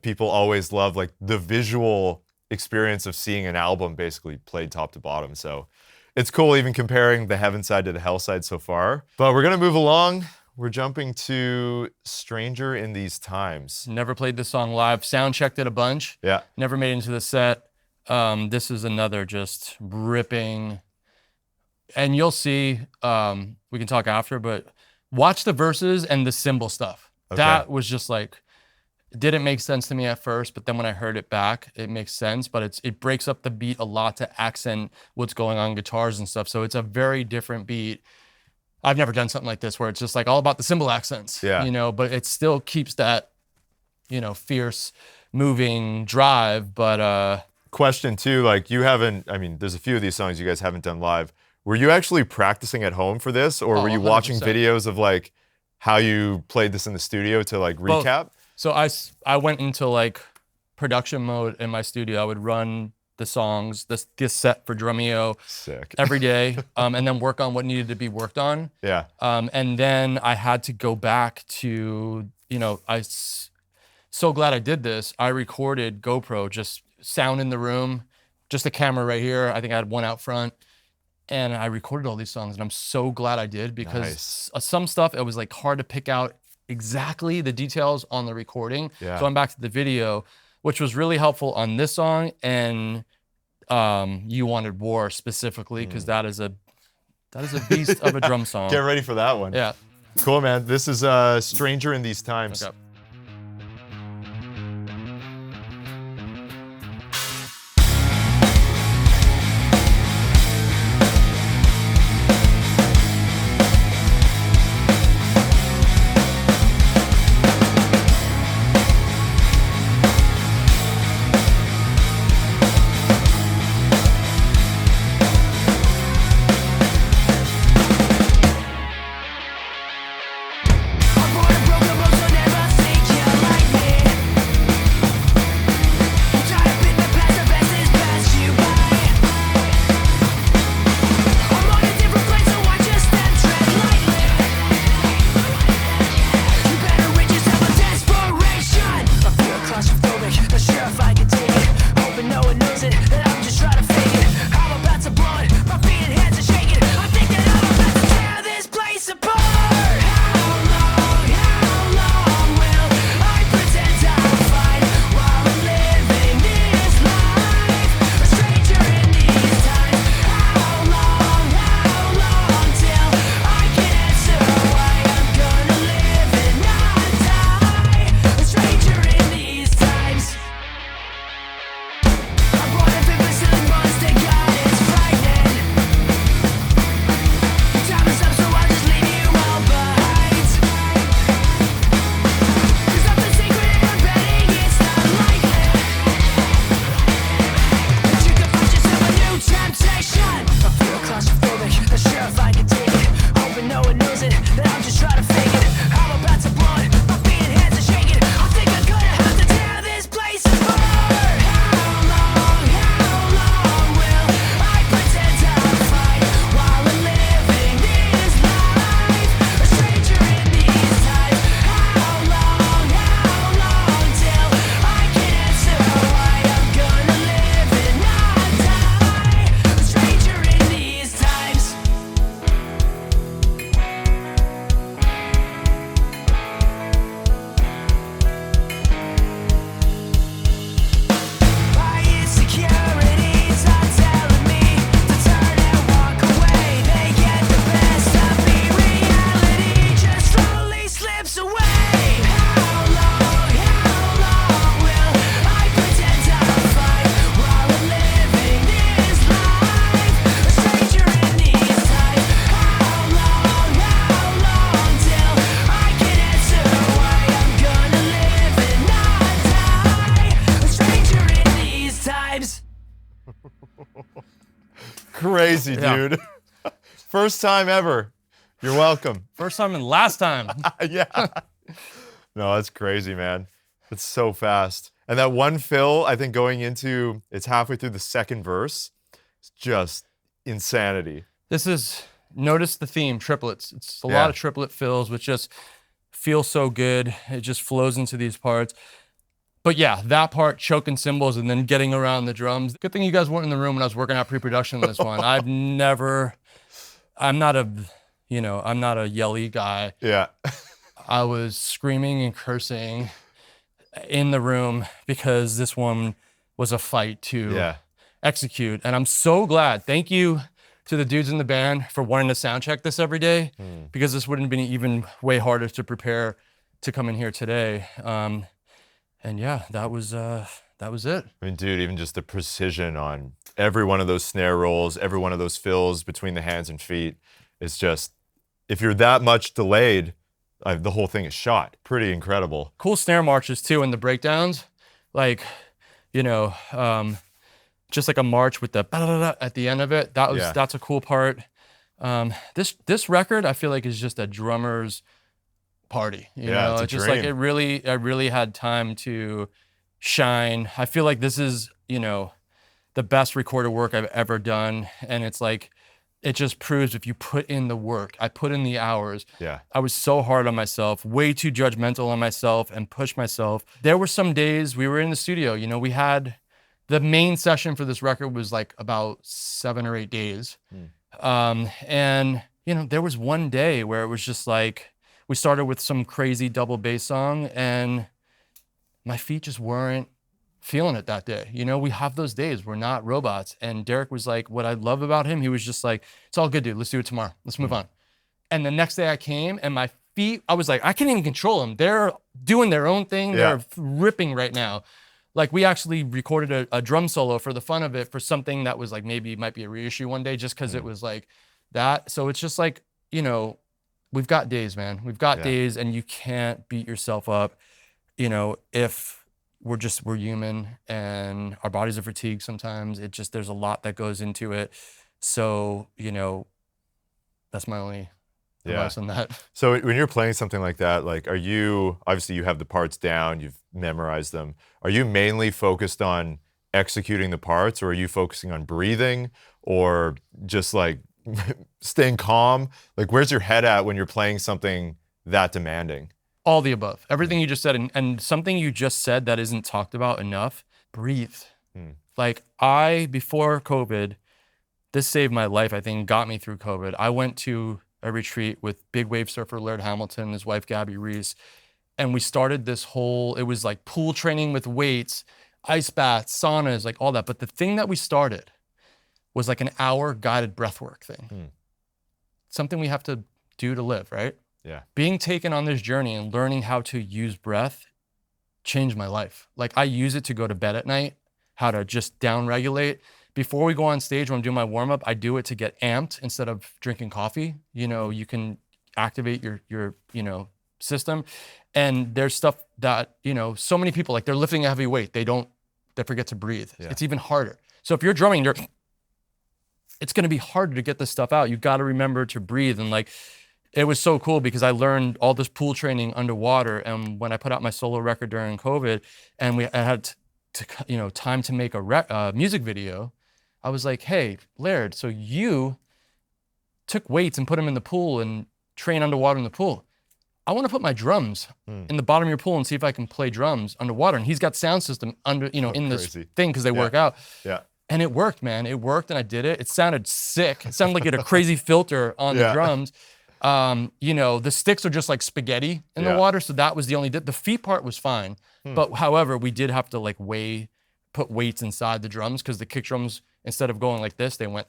people always love like the visual experience of seeing an album basically played top to bottom. So it's cool even comparing the heaven side to the hell side so far. But we're gonna move along. We're jumping to Stranger in These Times. Never played this song live. Sound checked it a bunch. Yeah. Never made it into the set. This is another just ripping. And you'll see, we can talk after, but watch the verses and the cymbal stuff. Okay. That was just like, it didn't make sense to me at first, but then when I heard it back, it makes sense, but it breaks up the beat a lot to accent what's going on guitars and stuff. So it's a very different beat. I've never done something like this where it's just like all about the cymbal accents, Yeah. you know, but it still keeps that, you know, fierce moving drive. But Question too, like you haven't, I mean, there's a few of these songs you guys haven't done live. Were you actually practicing at home for this, or Oh, were you watching 100%. videos of like how you played this in the studio to like Both. recap? So I went into like production mode in my studio. I would run the songs, this set for Drumeo Sick. every day, and then work on what needed to be worked on. Yeah. And then I had to go back to, you know, so glad I did this. I recorded GoPro, just sound in the room, just a camera right here. I think I had one out front. And I recorded all these songs, and I'm so glad I did, because some stuff, it was like hard to pick out exactly the details on the recording. Yeah. So I'm back to the video, which was really helpful on this song and You Wanted War specifically, because that is a beast of a drum song. Get ready for that one. Yeah. Cool, man. This is Stranger in These Times. Okay. crazy, dude. First time ever. You're welcome. First time and last time. Yeah. No, that's crazy, man. It's so fast. And that one fill, I think going into, it's halfway through the second verse, it's just insanity. This is, notice the theme, triplets. It's a lot of triplet fills, which just feel so good. It just flows into these parts. But yeah, that part, choking cymbals and then getting around the drums. Good thing you guys weren't in the room when I was working out pre-production on this one. I'm not a yelly guy. Yeah. I was screaming and cursing in the room because this one was a fight to execute. And I'm so glad. Thank you to the dudes in the band for wanting to sound check this every day, because this wouldn't have been even way harder to prepare to come in here today. And yeah, that was it. I mean, dude, even just the precision on every one of those snare rolls, every one of those fills between the hands and feet, it's just, if you're that much delayed, the whole thing is shot. Pretty incredible. Cool snare marches too, and the breakdowns, like, just like a march with the at the end of it. That's a cool part. This record, I feel like, is just a drummer's party. You know, it's just like I really had time to shine. I feel like this is, the best recorded work I've ever done, and it's like, it just proves if you put in the work. I put in the hours. Yeah. I was so hard on myself, way too judgmental on myself, and pushed myself. There were some days we were in the studio, we had the main session for this record was like about 7 or 8 days. And there was one day where it was just like, we started with some crazy double bass song and my feet just weren't feeling it that day. We have those days. We're not robots. And Deryck was like, what I love about him, he was just like, it's all good, dude. Let's do it tomorrow. Let's move on. And the next day I came and my feet, I was like, I can't even control them. They're doing their own thing. They're ripping right now. Like, we actually recorded a drum solo for the fun of it for something that was like, maybe it might be a reissue one day, just because it was like that. So it's just like, we've got days, man. We've got days, and you can't beat yourself up, if we're human and our bodies are fatigued sometimes. There's a lot that goes into it. So, that's my only advice on that. So when you're playing something like that, like, obviously you have the parts down, you've memorized them. Are you mainly focused on executing the parts, or are you focusing on breathing, or just like staying calm? Like, where's your head at when you're playing something that demanding? All the above. Everything you just said, and something you just said that isn't talked about enough, breathe. Like, before COVID, this saved my life, I think, got me through COVID. I went to a retreat with big wave surfer Laird Hamilton and his wife, Gabby Reese, and we started this whole, it was like pool training with weights, ice baths, saunas, like all that. But the thing that we started was like an hour guided breathwork thing. Something we have to do to live, right? Yeah. Being taken on this journey and learning how to use breath changed my life. Like, I use it to go to bed at night, how to just down regulate. Before we go on stage, when I'm doing my warm up, I do it to get amped instead of drinking coffee. You can activate your system. And there's stuff that, so many people, like, they're lifting a heavy weight. They forget to breathe. Yeah. It's even harder. So if you're drumming, it's going to be harder to get this stuff out. You've got to remember to breathe. And like, it was so cool because I learned all this pool training underwater. And when I put out my solo record during COVID, and I had time to make a music video, I was like, hey, Laird, so you took weights and put them in the pool and train underwater in the pool. I want to put my drums in the bottom of your pool and see if I can play drums underwater. And he's got sound system in this thing because they work out. Yeah. And it worked, man. It worked, and I did it. It sounded sick. It sounded like it had a crazy filter on the drums. The sticks are just like spaghetti in the water, so that was the only. The feet part was fine, but however, we did have to like put weights inside the drums because the kick drums, instead of going like this, they went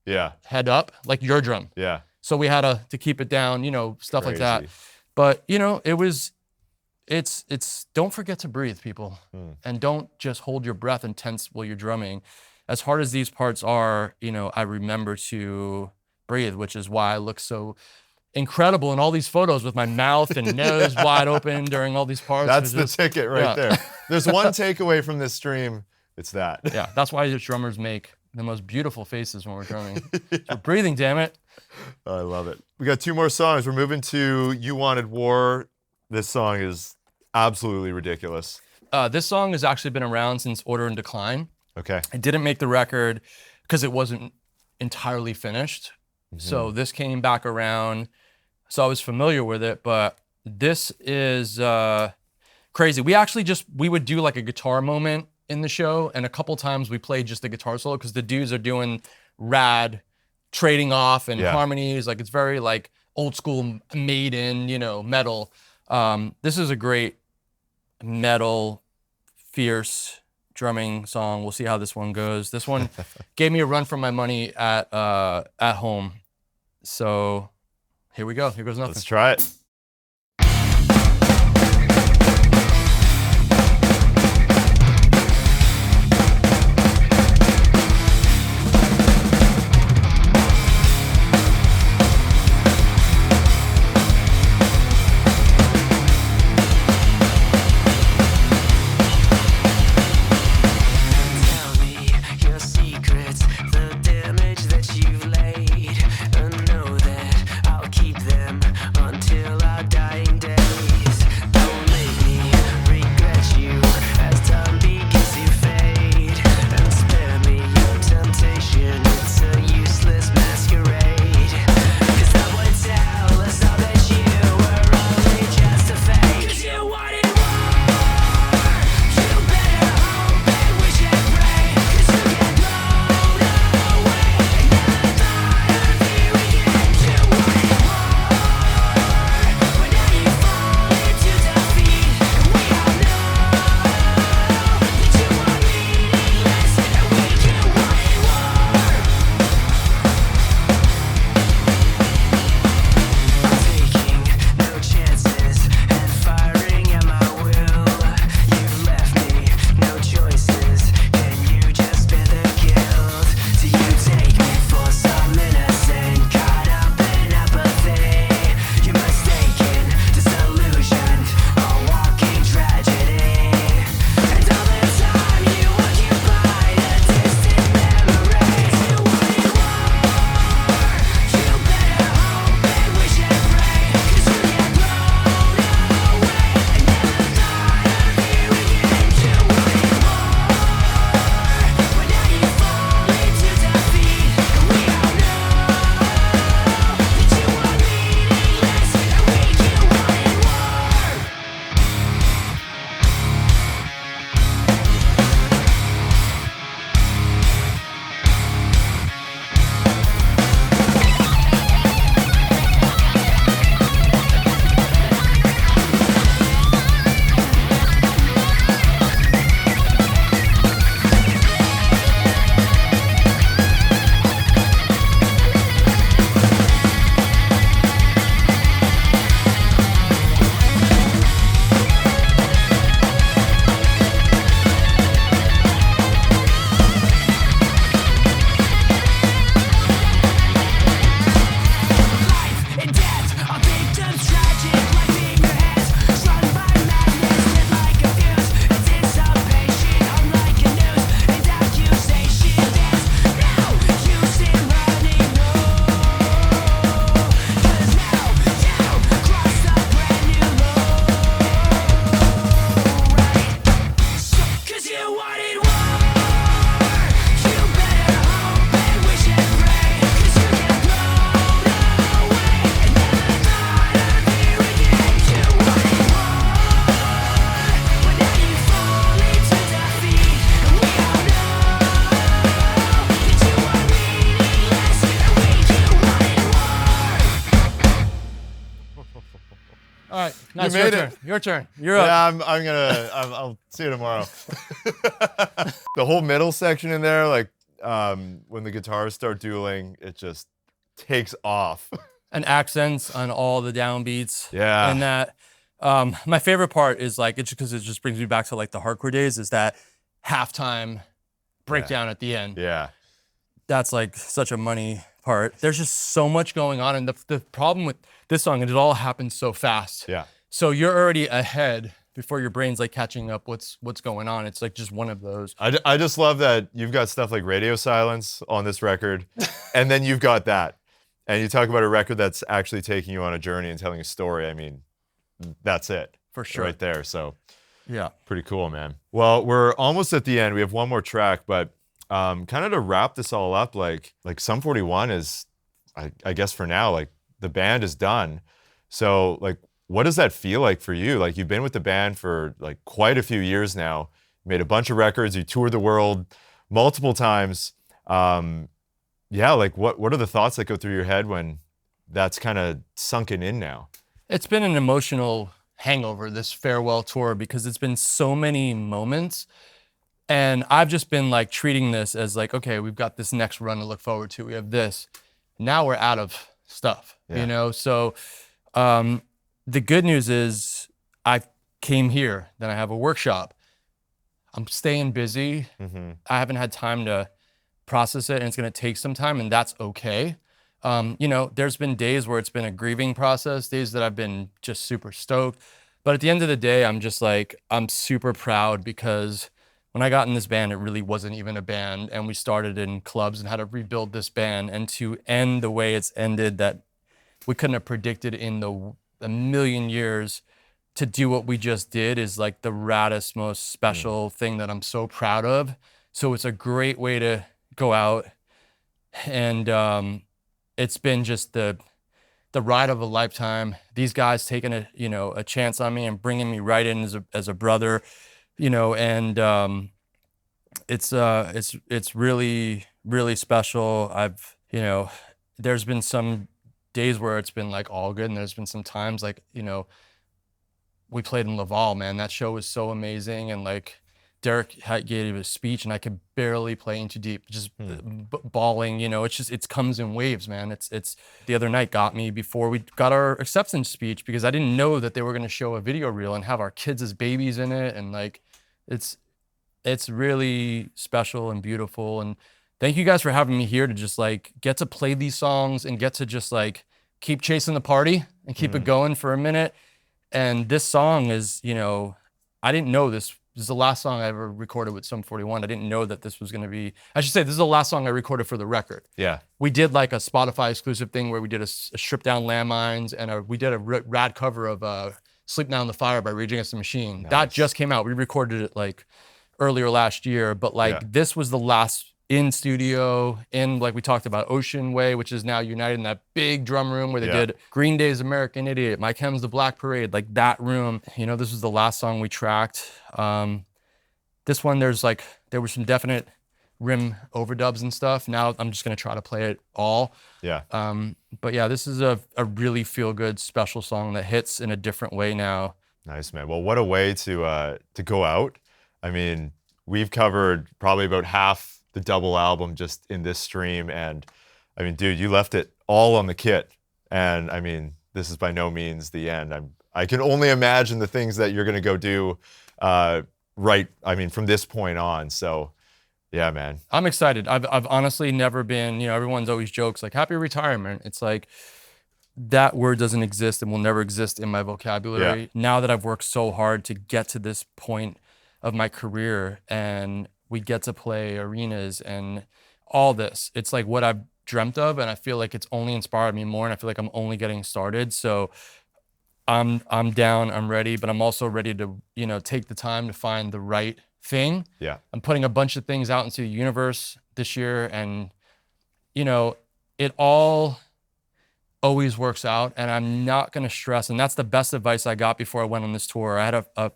head up like your drum. Yeah. So we had to keep it down, stuff like that. But it's don't forget to breathe, people, and don't just hold your breath and tense while you're drumming. As hard as these parts are, I remember to breathe, which is why I look so incredible in all these photos with my mouth and nose wide open during all these parts. That's the ticket right there. There's one takeaway from this stream. It's that. Yeah, that's why drummers make the most beautiful faces when we're drumming. We're breathing, damn it. I love it. We got 2 more songs. We're moving to You Wanted War. This song is absolutely ridiculous. This song has actually been around since Order and Decline. Okay. It didn't make the record because it wasn't entirely finished. So this came back around. So I was familiar with it, but this is crazy. We would do like a guitar moment in the show, and a couple times we played just the guitar solo because the dudes are doing rad trading off and harmonies. Like it's very like old school Maiden, metal. This is a great metal, fierce drumming song. We'll see how this one goes. This one gave me a run for my money at home. So here we go. Here goes nothing. Let's try it. All right, now it's made your it. turn. Your turn. You're up. Yeah, I'll see you tomorrow. The whole middle section in there, like when the guitars start dueling, it just takes off. And accents on all the downbeats. Yeah. And that, my favorite part is like, it's because it just brings me back to like the hardcore days, is that halftime breakdown at the end. Yeah. That's like such a money part. There's just so much going on. And the problem with this song is it all happens so fast. Yeah. So you're already ahead before your brain's like catching up what's going on. It's like just one of those. I just love that you've got stuff like Radio Silence on this record, and then you've got that. And you talk about a record that's actually taking you on a journey and telling a story. I mean, that's it. For sure. Right there. So yeah. Pretty cool, man. Well, we're almost at the end. We have one more track, but kind of to wrap this all up, like Sum 41 is, I guess for now, like the band is done. So like, what does that feel like for you? Like you've been with the band for like quite a few years now, made a bunch of records, you toured the world multiple times. Yeah, like what are the thoughts that go through your head when that's kind of sunken in now? It's been an emotional hangover, this farewell tour, because it's been so many moments. And I've just been like treating this as like, okay, we've got this next run to look forward to. We have this. Now we're out of stuff, you know? So the good news is I came here, then I have a workshop. I'm staying busy. I haven't had time to process it, and it's gonna take some time, and that's okay. You know, there's been days where it's been a grieving process, days that I've been just super stoked. But at the end of the day, I'm just like, I'm super proud because when I got in this band, it really wasn't even a band. And we started in clubs and had to rebuild this band. And to end the way it's ended, that we couldn't have predicted in a million years, to do what we just did is like the raddest, most special thing that I'm so proud of. So it's a great way to go out. And it's been just the ride of a lifetime. These guys taking a chance on me and bringing me right in as a brother, you know, and it's really, really special. There's been some days where it's been like all good, and there's been some times like, you know, we played in Laval, man. That show was so amazing, and like Deryck gave a speech, and I could barely play In Too Deep, just bawling. You know, it comes in waves, man. It's the other night got me before we got our acceptance speech, because I didn't know that they were going to show a video reel and have our kids as babies in it, and like it's really special and beautiful. And thank you guys for having me here to just like get to play these songs and get to just like keep chasing the party and keep it going for a minute. And this song is, you know, I didn't know this. This is the last song I ever recorded with Sum 41. I didn't know that this was going to be, I should say, this is the last song I recorded for the record. Yeah. We did like a Spotify exclusive thing where we did a stripped down Landmines, and we did a rad cover of Sleep Now in the Fire by Rage Against the Machine. Nice. That just came out. We recorded it like earlier last year, but like this was the last in studio, in like we talked about Ocean Way, which is now United, in that big drum room where they did Green Day's American Idiot, Mike Hemm's The Black Parade, like that room. You know, this was the last song we tracked. This one, there were some definite rim overdubs and stuff. Now I'm just gonna try to play it all. Yeah. But yeah, this is a really feel good, special song that hits in a different way now. Nice, man. Well, what a way to go out. I mean, we've covered probably about half the double album just in this stream, and I mean, dude, you left it all on the kit, and I mean, this is by no means the end. I can only imagine the things that you're gonna go do right, I mean, from this point on. So yeah, man, I'm excited. I've honestly never been, you know, everyone's always jokes like happy retirement. It's like that word doesn't exist and will never exist in my vocabulary. Now that I've worked so hard to get to this point of my career, and we get to play arenas and all this, it's like what I've dreamt of, and I feel like it's only inspired me more, and I feel like I'm only getting started. So I'm down, I'm ready, but I'm also ready to, you know, take the time to find the right thing. Yeah. I'm putting a bunch of things out into the universe this year, and you know, it all always works out, and I'm not gonna stress, and that's the best advice I got before I went on this tour. I had a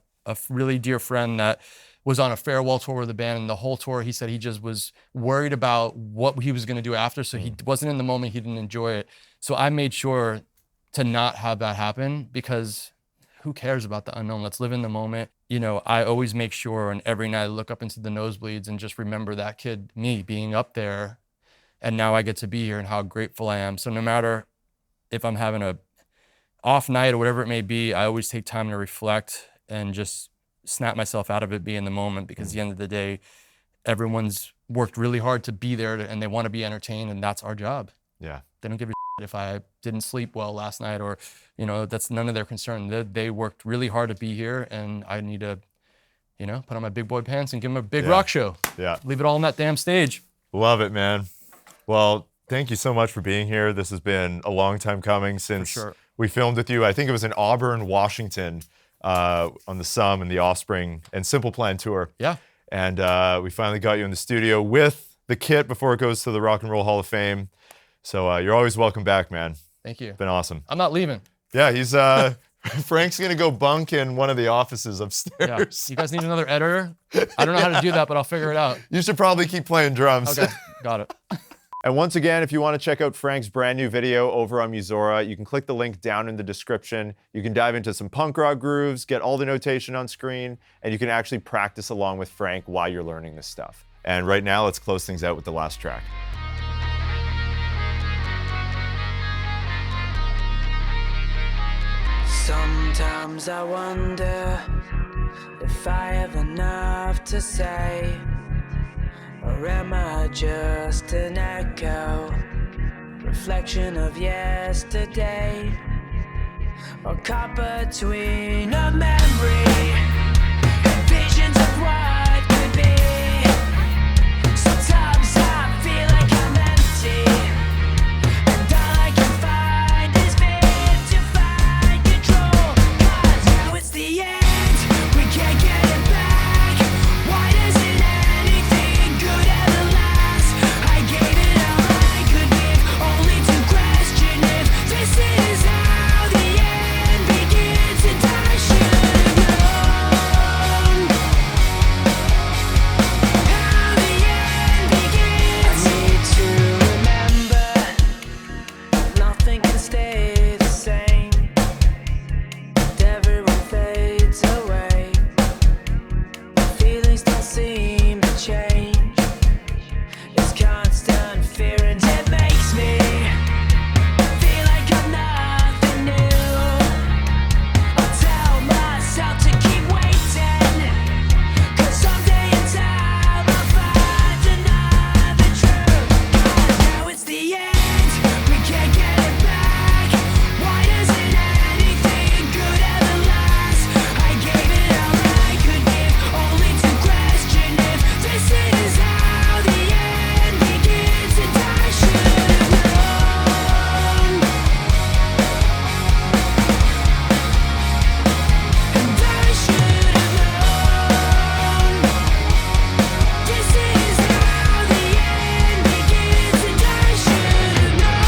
really dear friend that was on a farewell tour with the band, and the whole tour, he said he just was worried about what he was gonna do after, so he wasn't in the moment, he didn't enjoy it. So I made sure to not have that happen, because who cares about the unknown? Let's live in the moment. You know, I always make sure, and every night I look up into the nosebleeds and just remember that kid, me, being up there, and now I get to be here and how grateful I am. So no matter if I'm having a off night or whatever it may be, I always take time to reflect and just snap myself out of it, be in the moment, because at the end of the day, everyone's worked really hard to be there, and they want to be entertained, and that's our job. Yeah. They don't give a if I didn't sleep well last night, or, you know, that's none of their concern. They worked really hard to be here, and I need to, you know, put on my big boy pants and give them a big rock show. Yeah. Leave it all on that damn stage. Love it, man. Well, thank you so much for being here. This has been a long time coming since we filmed with you. I think it was in Auburn, Washington, on the Sum and the Offspring and Simple Plan tour. Yeah. And we finally got you in the studio with the kit before it goes to the Rock and Roll Hall of Fame. So you're always welcome back, man. Thank you. Been awesome. I'm not leaving. Yeah, he's Frank's gonna go bunk in one of the offices upstairs. Yeah. You guys need another editor? I don't know how to do that, but I'll figure it out. You should probably keep playing drums. Okay, got it. And once again, if you want to check out Frank's brand new video over on Musora, you can click the link down in the description. You can dive into some punk rock grooves, get all the notation on screen, and you can actually practice along with Frank while you're learning this stuff. And right now, let's close things out with the last track. Sometimes I wonder if I have enough to say, or am I just an echo, reflection of yesterday, or caught between a memory and visions of what could be. Sometimes I feel like I'm empty, and all I can find is fear to find control. 'Cause now it's the end, we can't get it back. Why doesn't anything good ever last? I gave it all I could give, only to question if this is how the end begins. And I should have known how the end begins. I need to remember nothing can stay the same, and everyone fades away. Feelings don't seem to change. It's constant fear, and it makes me feel like I'm nothing new. I'll tell myself to keep waiting, 'cause someday in time I'll find another truth. 'Cause now it's the end, we can't get it back. Why doesn't anything good ever last? I gave it all I could give, only to question if this is how the end begins. And I should have known, and I should have known this is how the end begins. And I should have known.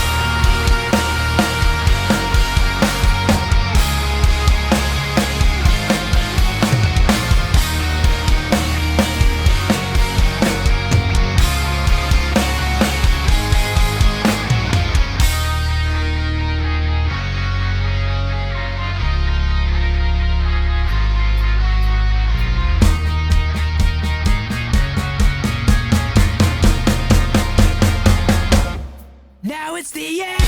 Now it's the end.